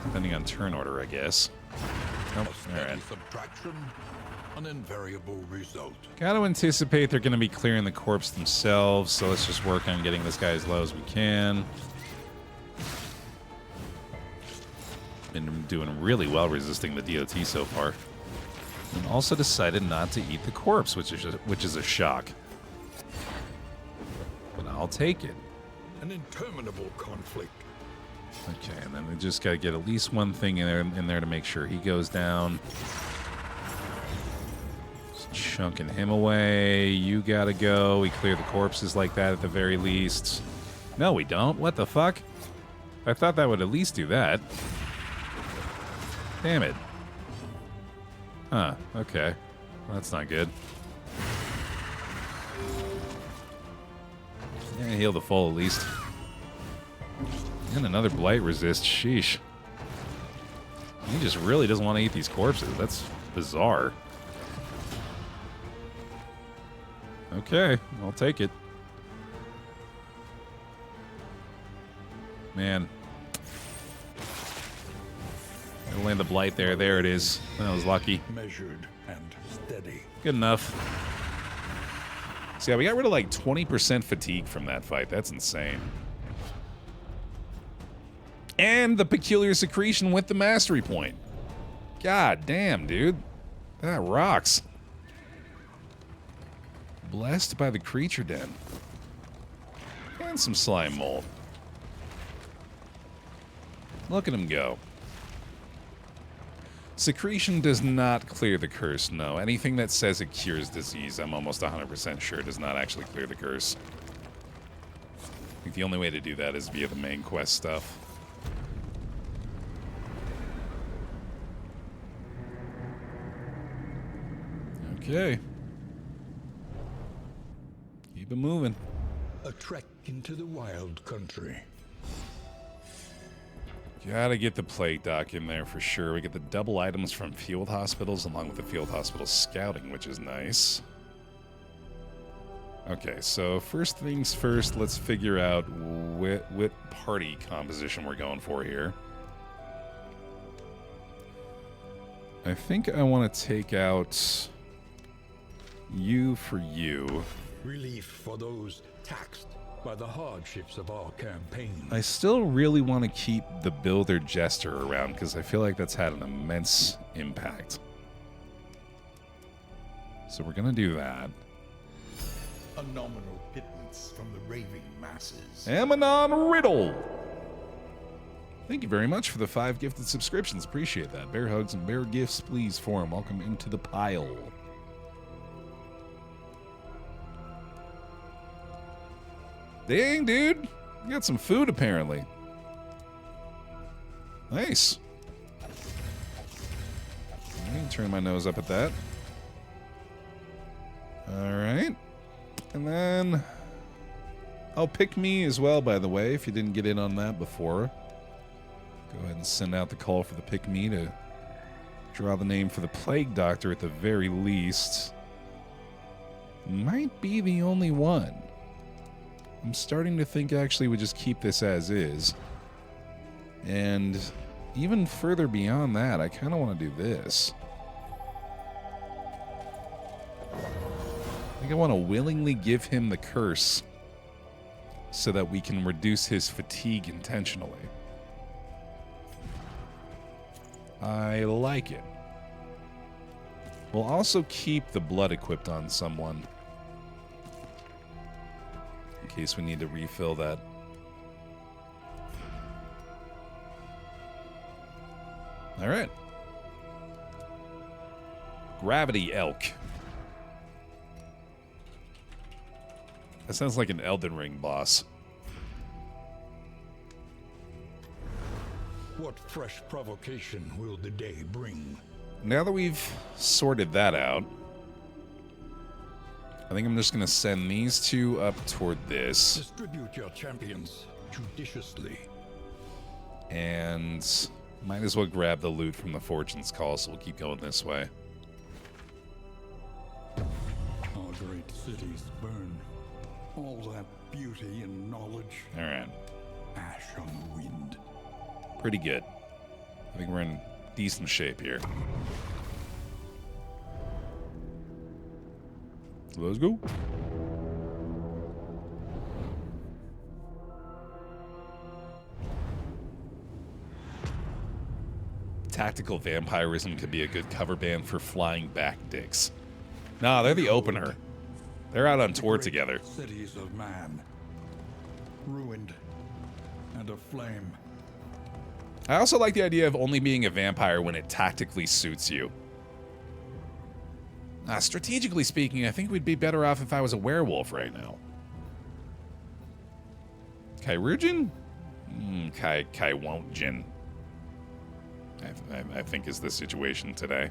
Depending on turn order, I guess. Nope. A steady Alright. subtraction, an invariable result. Got to anticipate they're going to be clearing the corpse themselves, so let's just work on getting this guy as low as we can. Been doing really well resisting the DOT so far. And also decided not to eat the corpse, which is a shock. But I'll take it. An interminable conflict. Okay, and then we just got to get at least one thing in there to make sure he goes down. Just chunking him away. You got to go. We clear the corpses like that at the very least. No, we don't. What the fuck? I thought that would at least do that. Damn it. Huh, okay. Well, that's not good. Yeah, heal the full at least. And another blight resist. Sheesh. He just really doesn't want to eat these corpses. That's bizarre. Okay, I'll take it. Man. I'll land the blight there. There it is. That was lucky. Measured and steady. Good enough. So yeah, we got rid of like 20% fatigue from that fight. That's insane. And the peculiar secretion with the mastery point. God damn, dude. That rocks. Blessed by the creature den. And some slime mold. Look at him go. Secretion does not clear the curse, no. Anything that says it cures disease, I'm almost 100% sure does not actually clear the curse. I think the only way to do that is via the main quest stuff. Okay. Keep it moving. A trek into the wild country. Gotta get the plague doc in there for sure. We get the double items from field hospitals along with the field hospital scouting, which is nice. Okay, so first things first, let's figure out what party composition we're going for here. I think I want to take out you for you. Relief for those taxed by the hardships of our campaign. I still really want to keep the Builder Jester around because I feel like that's had an immense impact. So we're going to do that. A nominal pittance from the raving masses. Amanon Riddle! Thank you very much for the 5 gifted subscriptions. Appreciate that. Bear hugs and bear gifts, please, for him. Welcome into the pile. Dang, dude. You got some food, apparently. Nice. Let me turn my nose up at that. Alright. And then... Oh, pick me as well, by the way, if you didn't get in on that before. Go ahead and send out the call for the pick me to draw the name for the Plague Doctor at the very least. Might be the only one. I'm starting to think actually we just keep this as is. And even further beyond that, I kind of want to do this. I think I want to willingly give him the curse so that we can reduce his fatigue intentionally. I like it. We'll also keep the blood equipped on someone. In case we need to refill that. Alright. Gravity Elk. That sounds like an Elden Ring boss. What fresh provocation will the day bring? Now that we've sorted that out, I think I'm just going to send these two up toward this. Distribute your champions judiciously. And might as well grab the loot from the Fortune's Call, so we'll keep going this way. Our great cities burn. All that beauty and knowledge, All right. ash on the wind. Pretty good. I think we're in decent shape here. Let's go. Tactical Vampirism could be a good cover band for Flying Back Dicks. Nah, they're the opener. They're out on tour together. Cities of man, ruined and aflame. I also like the idea of only being a vampire when it tactically suits you. Strategically speaking, I think we'd be better off if I was a werewolf right now. Chirurgeon? Kai won't Jin. I think is the situation today.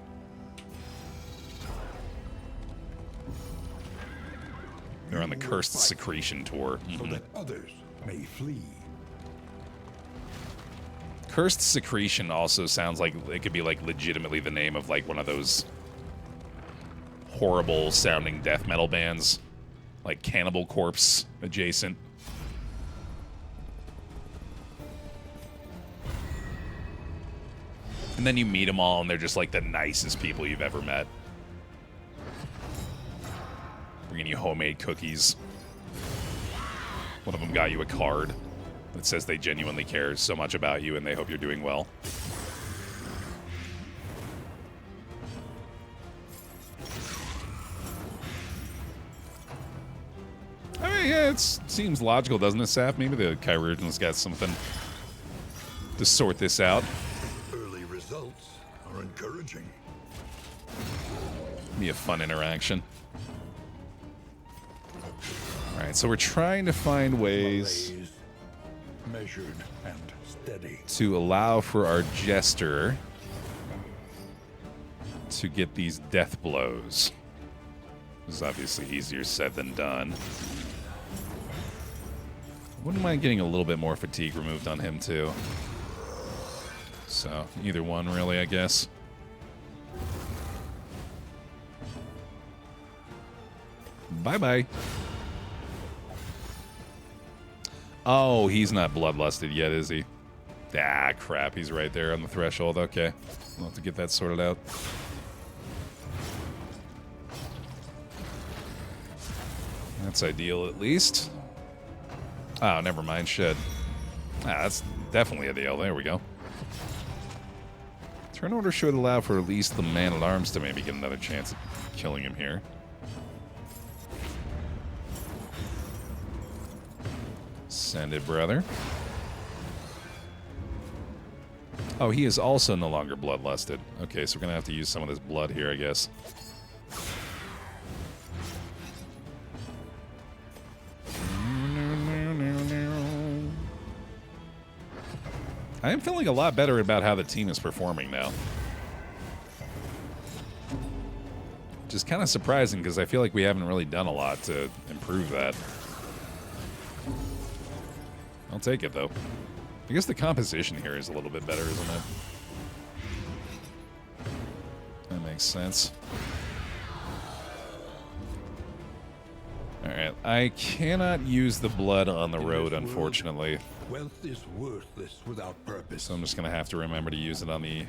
They're on the Cursed Secretion tour. So that others may flee. Cursed Secretion also sounds like it could be like legitimately the name of like one of those horrible sounding death metal bands, like Cannibal Corpse adjacent. And then you meet them all and they're just like the nicest people you've ever met. Bringing you homemade cookies. One of them got you a card that says they genuinely care so much about you and they hope you're doing well. I mean, yeah, it seems logical, doesn't it, Saf? Maybe the Chirurgeon's got something to sort this out. Early results are encouraging. Be a fun interaction. Alright, so we're trying to find ways Malaise, measured and steady. to allow for our Jester to get these death blows. This is obviously easier said than done. Wouldn't mind getting a little bit more fatigue removed on him, too. So, either one, really, I guess. Bye-bye. Oh, he's not bloodlusted yet, is he? Ah, crap. He's right there on the threshold. Okay. We'll have to get that sorted out. That's ideal, at least. Oh, never mind. Shed. Ah, that's definitely ideal. There we go. Turn order should allow for at least the man-at-arms to maybe get another chance at killing him here. Send it, brother. Oh, he is also no longer bloodlusted. Okay, so we're going to have to use some of this blood here, I guess. I am feeling a lot better about how the team is performing now. Which is kind of surprising because I feel like we haven't really done a lot to improve that. I'll take it, though. I guess the composition here is a little bit better, isn't it? That makes sense. Alright, I cannot use the blood on the road, unfortunately. Wealth is worthless without purpose. So I'm just going to have to remember to use it on the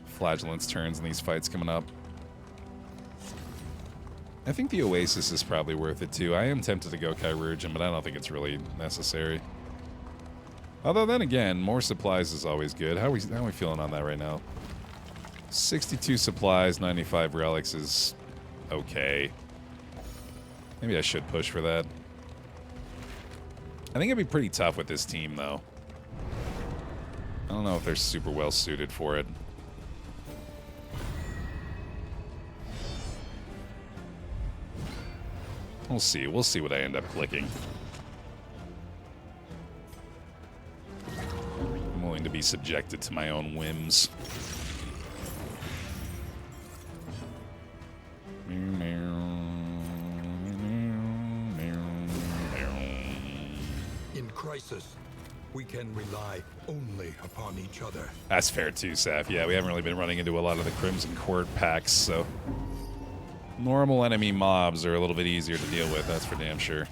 Flagellant's turns in these fights coming up. I think the Oasis is probably worth it, too. I am tempted to go Chirurgeon, but I don't think it's really necessary. Although, then again, more supplies is always good. How are we feeling on that right now? 62 supplies, 95 relics is okay. Maybe I should push for that. I think it'd be pretty tough with this team, though. I don't know if they're super well suited for it. We'll see. We'll see what I end up clicking. I'm willing to be subjected to my own whims. In crisis, we can rely only upon each other. That's fair too, Saf. Yeah, we haven't really been running into a lot of the Crimson Court packs, so normal enemy mobs are a little bit easier to deal with, that's for damn sure.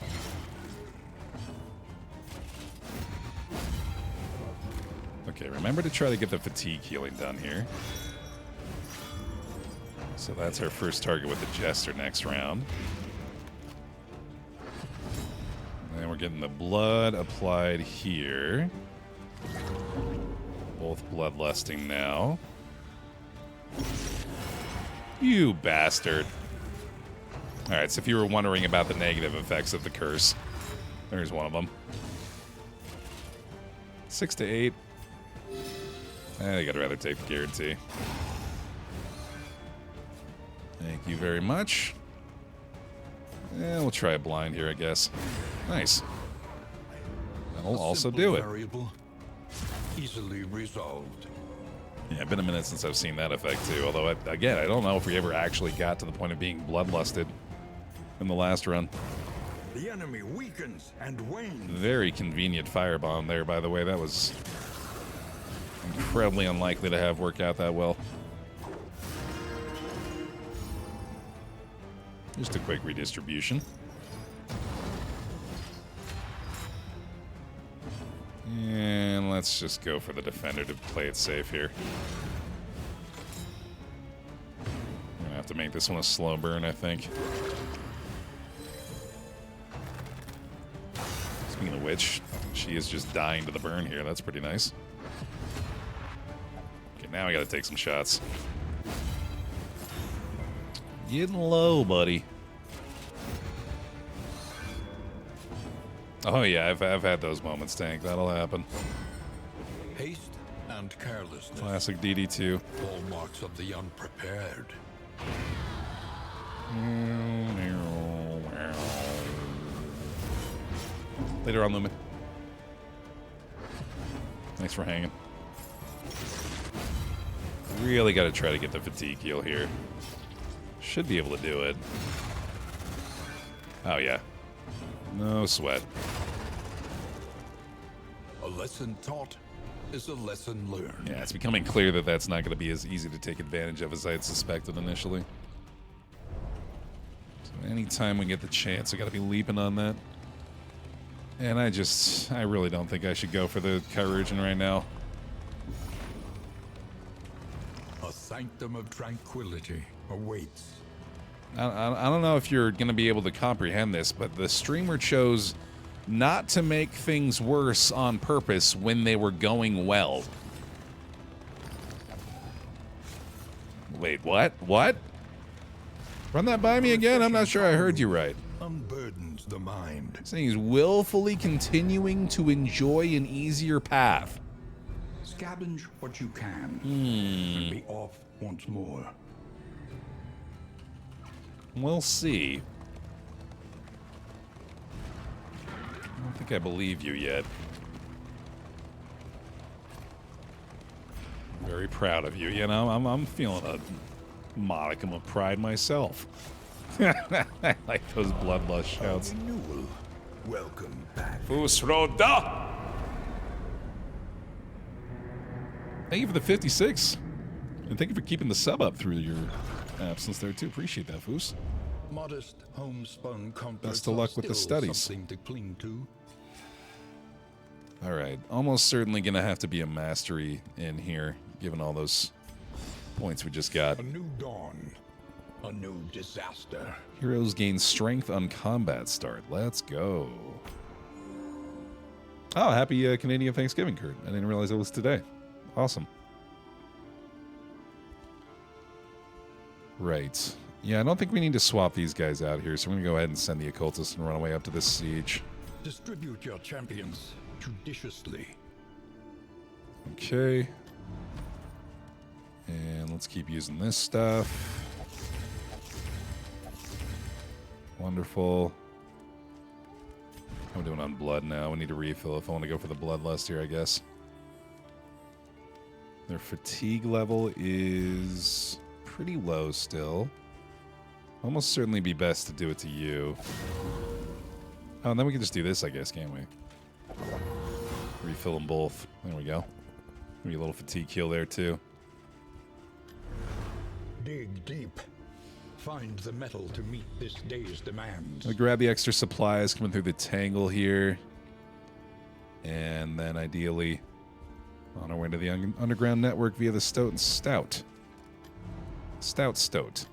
Okay, remember to try to get the fatigue healing done here. So that's our first target with the Jester next round. And then we're getting the blood applied here. Both bloodlusting now. You bastard. Alright, so if you were wondering about the negative effects of the curse, there's one of them. 6 to 8. I think I'd rather take the guarantee. Thank you very much. We'll try a blind here, I guess. Nice. That'll also do it. Variable, easily resolved. Yeah, been a minute since I've seen that effect too. Although, again, I don't know if we ever actually got to the point of being bloodlusted in the last run. The enemy weakens and wanes. Very convenient firebomb there, by the way. That was incredibly unlikely to have work out that well. Just a quick redistribution. And let's just go for the defender to play it safe here. I'm gonna have to make this one a slow burn, I think. Speaking of which, she is just dying to the burn here. That's pretty nice. Okay, now we gotta take some shots. Getting low, buddy. Oh yeah, I've had those moments, Tank. That'll happen. Haste and carelessness. Classic DD2. Hallmarks of the unprepared. Later on, Lumen. Thanks for hanging. Really got to try to get the fatigue heal here. Should be able to do it. Oh yeah. No sweat. A lesson taught is a lesson learned. Yeah, it's becoming clear that that's not going to be as easy to take advantage of as I had suspected initially. So anytime we get the chance, I got to be leaping on that. And I really don't think I should go for the Courage right now. A sanctum of tranquility awaits. I don't know if you're going to be able to comprehend this, but the streamer chose not to make things worse on purpose when they were going well. Wait, what? What? Run that by me again? I'm not sure I heard you right. Unburdens the mind. Saying he's willfully continuing to enjoy an easier path. Scavenge what you can and be off once more. We'll see. I don't think I believe you yet. I'm very proud of you. You know, I'm feeling a modicum of pride myself. I like those bloodlust shouts. Renewal. Welcome back. Fusroda! Thank you for the 56. And thank you for keeping the sub up through your absence there too. Appreciate that, Foos. Modest homespun comforts. Best of luck with the still studies. Something to cling to. All right, almost certainly gonna have to be a mastery in here, given all those points we just got. A new dawn. A new disaster. Heroes gain strength on combat start. Let's go. Oh, happy Canadian Thanksgiving, Kurt. I didn't realize it was today. Awesome. Right. Yeah, I don't think we need to swap these guys out here, so I'm going to go ahead and send the Occultist and run away up to this siege. Distribute your champions judiciously. Okay. And let's keep using this stuff. Wonderful. How are we doing on blood now? We need to refill if I want to go for the bloodlust here, I guess. Their fatigue level is pretty low still. Almost certainly be best to do it to you. Oh, and then we can just do this, I guess, can't we? Refill them both. There we go. Maybe a little fatigue heal there, too. Dig deep. Find the metal to meet this day's demands. I'll grab the extra supplies coming through the tangle here. And then ideally On our way to the underground network via the Stout. Stoat.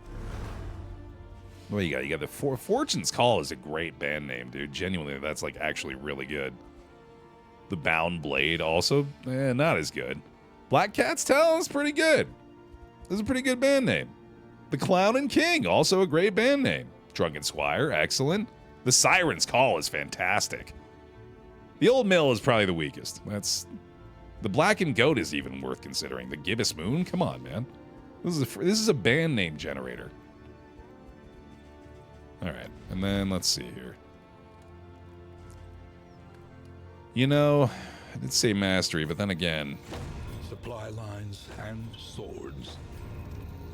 What do you got? You got the Fortune's Call is a great band name, dude. Genuinely, that's like actually really good. The Bound Blade also, not as good. Black Cat's Tale is pretty good. This is a pretty good band name. The Clown and King, also a great band name. Drunken Squire, excellent. The Siren's Call is fantastic. The Old Mill is probably the weakest. The Blackened Goat is even worth considering. The Gibbous Moon, come on, man. This is a band name generator. All right, and then let's see here. You know, I did say mastery, but then again, Supply lines and swords.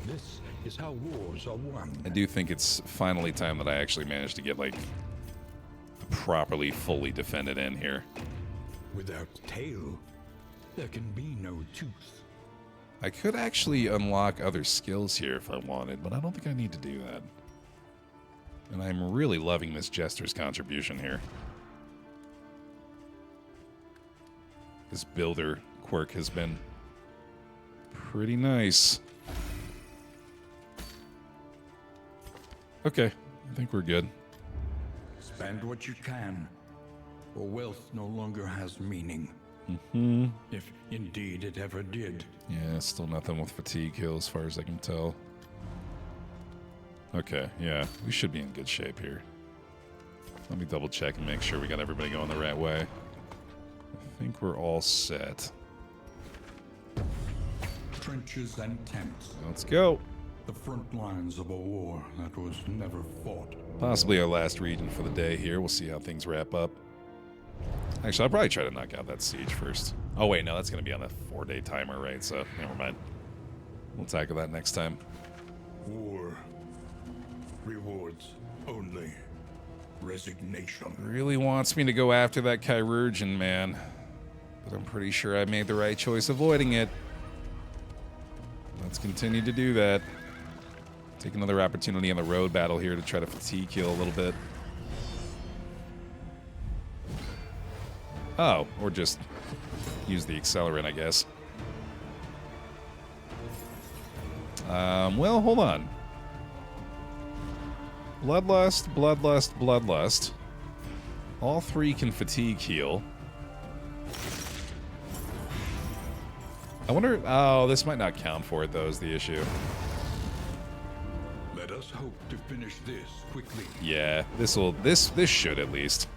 This is how wars are won. I do think it's finally time that I actually managed to get, like, properly, fully defended in here. Without tail, there can be no tooth. I could actually unlock other skills here if I wanted, but I don't think I need to do that. And I'm really loving Miss Jester's contribution here. This builder quirk has been pretty nice. Okay, I think we're good. Spend what you can, or wealth no longer has meaning. Mm-hmm. If indeed it ever did. Yeah, still nothing with fatigue heal as far as I can tell. Okay, yeah, we should be in good shape here. Let me double check and make sure we got everybody going the right way. I think we're all set. Trenches and tents. Let's go. The front lines of a war that was never fought. Possibly our last region for the day here. We'll see how things wrap up. Actually, I'll probably try to knock out that siege first. Oh, wait, no, that's going to be on a 4-day timer, right? So, never mind. We'll tackle that next time. War. Rewards only. Resignation. Really wants me to go after that chirurgeon, man. But I'm pretty sure I made the right choice avoiding it. Let's continue to do that. Take another opportunity on the road battle here to try to fatigue heal a little bit. Oh, or just use the accelerant, I guess. Well, hold on. Bloodlust, Bloodlust, Bloodlust. All three can fatigue heal. I wonder... Oh, this might not count for it, though, is the issue. Let us hope to finish this quickly. Yeah, this should at least.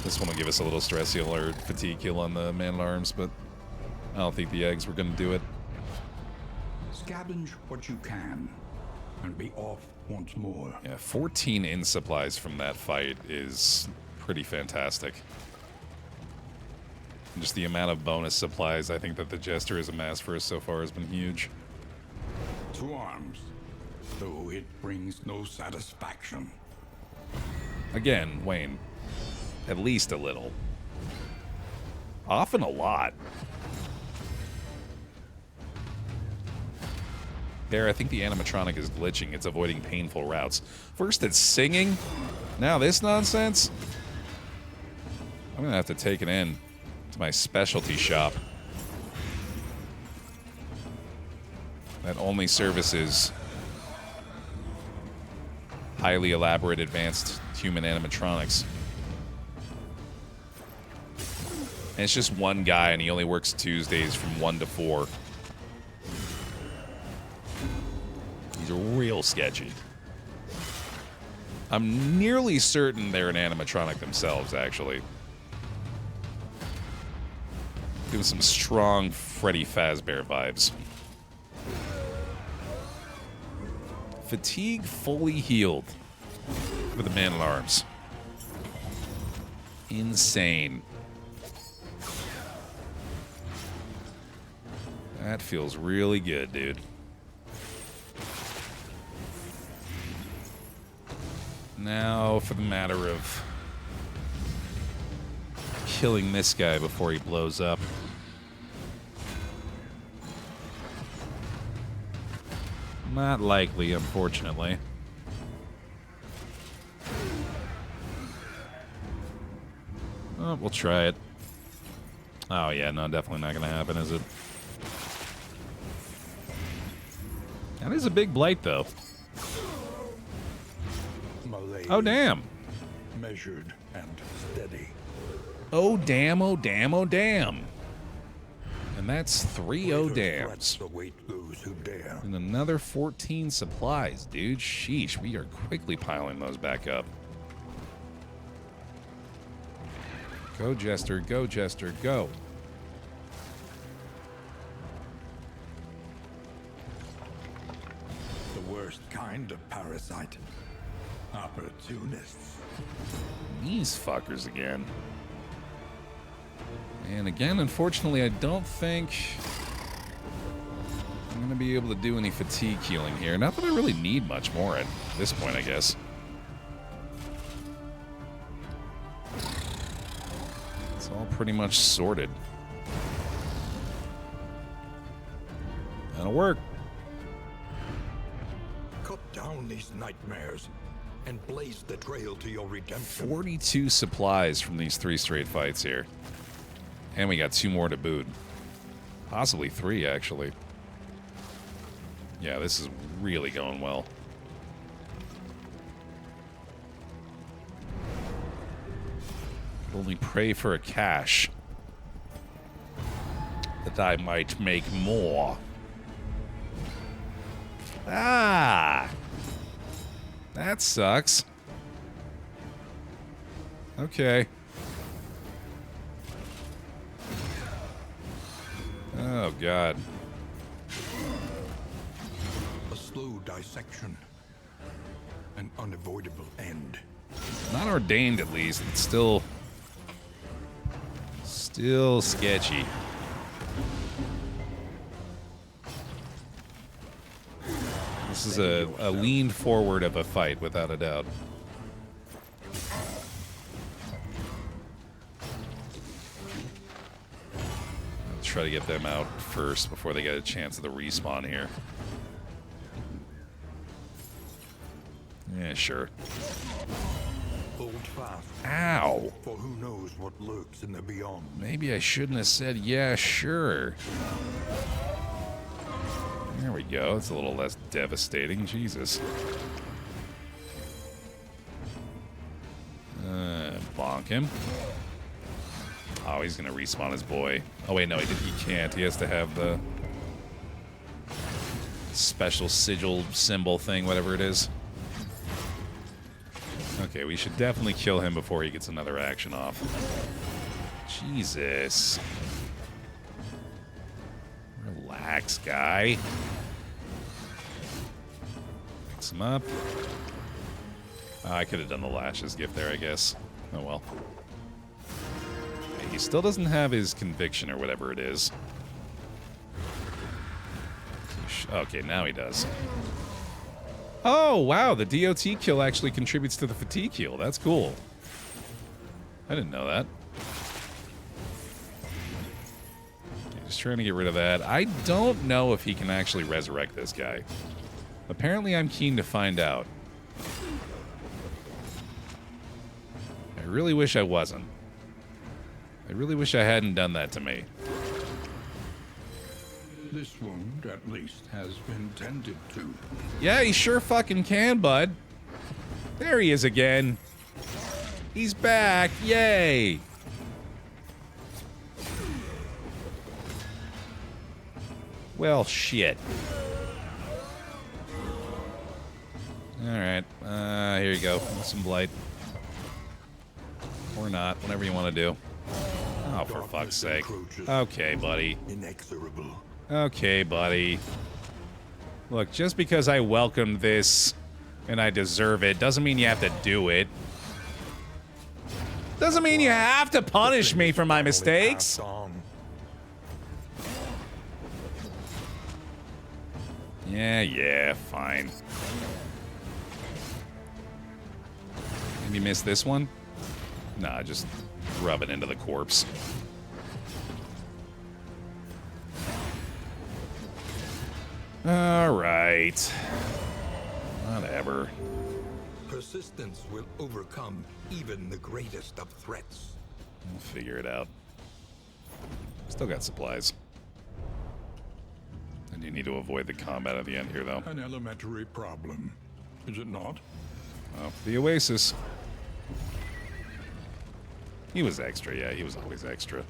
This one will give us a little stress heal or fatigue heal on the man-at-arms, but I don't think the eggs were going to do it. Scavenge what you can, and be off once more. Yeah, 14 in supplies from that fight is pretty fantastic. And just the amount of bonus supplies I think that the Jester has amassed for us so far has been huge. To arms, though it brings no satisfaction. Again, Wayne, at least a little. Often a lot. There, I think the animatronic is glitching. It's avoiding painful routes. First it's singing, now this nonsense. I'm gonna have to take it in to my specialty shop. That only services highly elaborate advanced human animatronics. And it's just one guy and he only works Tuesdays from 1 to 4. He's real sketchy. I'm nearly certain they're an animatronic themselves, actually. Give us some strong Freddy Fazbear vibes. Fatigue fully healed for the man-at-arms. Insane. That feels really good, dude. Now, for the matter of killing this guy before he blows up. Not likely, unfortunately. Oh, we'll try it. Oh, yeah, no, definitely not going to happen, is it? That is a big blight, though. Malaise, Oh, damn. measured and steady. Oh, damn, oh, damn, oh, damn. And that's 3 oh Greater dams. threats await those who dare. And another 14 supplies, dude. Sheesh, we are quickly piling those back up. Go, Jester, go, Jester, go. The worst kind of parasite. Opportunists. These fuckers again. And again, unfortunately, I don't think I'm going to be able to do any fatigue healing here. Not that I really need much more at this point, I guess. It's all pretty much sorted. That'll work. Cut down these nightmares and blaze the trail to your redemption. 42 supplies from these 3 straight fights here. And we got 2 more to boot. Possibly 3, actually. Yeah, this is really going well. Only pray for a cache. That I might make more. Ah! That sucks. Okay. Oh, God. A slow dissection. An unavoidable end. Not ordained, at least. It's still sketchy. This is a lean forward of a fight, without a doubt. Let's try to get them out first before they get a chance at the respawn here. Yeah, sure. Hold fast, Ow! for who knows what lurks in the beyond. Maybe I shouldn't have said, yeah, sure. There we go. It's a little less devastating. Jesus. Bonk him. Oh, he's going to respawn his boy. Oh, wait, no, he can't. He has to have the special sigil symbol thing, whatever it is. Okay, we should definitely kill him before he gets another action off. Jesus. Relax, guy. Mix him up. I could have done the lashes gift there, I guess. Oh well. He still doesn't have his conviction or whatever it is. Okay, now he does. Oh, wow, the DOT kill actually contributes to the fatigue heal. That's cool. I didn't know that. Okay, just trying to get rid of that. I don't know if he can actually resurrect this guy. Apparently, I'm keen to find out. I really wish I wasn't. I really wish I hadn't done that to me. This wound, at least, has been tended to. Yeah, he sure fucking can, bud. There he is again. He's back. Yay. Well, shit. Alright. Here you go. Some blight. Or not. Whatever you want to do. Oh, for fuck's sake. Okay, buddy. Inexorable. Okay, buddy. Look, just because I welcomed this and I deserve it doesn't mean you have to do it. Doesn't mean you have to punish me for my mistakes. Yeah, fine. Maybe miss this one? Nah, just rub it into the corpse. Alright. Whatever. Persistence will overcome even the greatest of threats. We'll figure it out. Still got supplies. I do need to avoid the combat at the end here, though. An elementary problem, is it not? Oh, the Oasis. He was extra, yeah, he was always extra.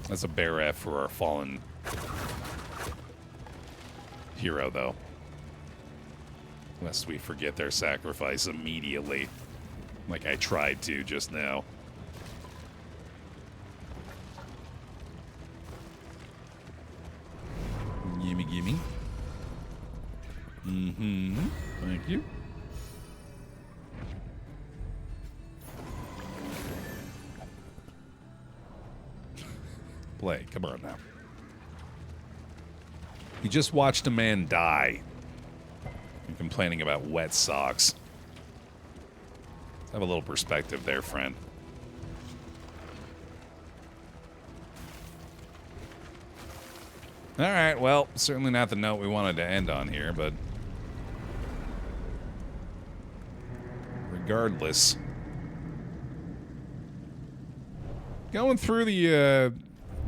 That's a Baer F for our fallen hero, though. Lest we forget their sacrifice immediately. Like I tried to just now. Gimme, gimme. Mm-hmm. Thank you. Play. Come on now. You just watched a man die. You're complaining about wet socks. Have a little perspective there, friend. Alright, well, certainly not the note we wanted to end on here, but regardless, going through the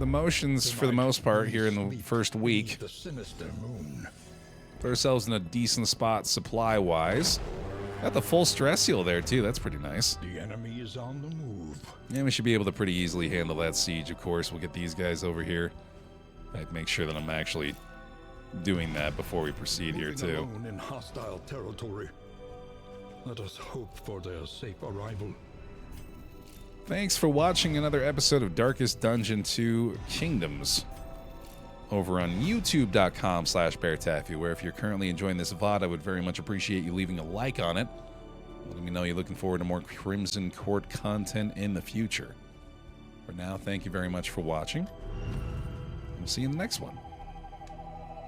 motions for the most part here in the first week. The sinister moon. Put ourselves in a decent spot supply-wise. Got the full stress seal there, too. That's pretty nice. The enemy is on the move. Yeah, we should be able to pretty easily handle that siege, of course. We'll get these guys over here. I'd make sure that I'm actually doing that before we proceed here, Moving too. alone in hostile territory. Let us hope for their safe arrival. Thanks for watching another episode of Darkest Dungeon 2 Kingdoms over on youtube.com/BaerTaffy, where if you're currently enjoying this VOD, I would very much appreciate you leaving a like on it. Letting me know you're looking forward to more Crimson Court content in the future. For now, thank you very much for watching. We'll see you in the next one.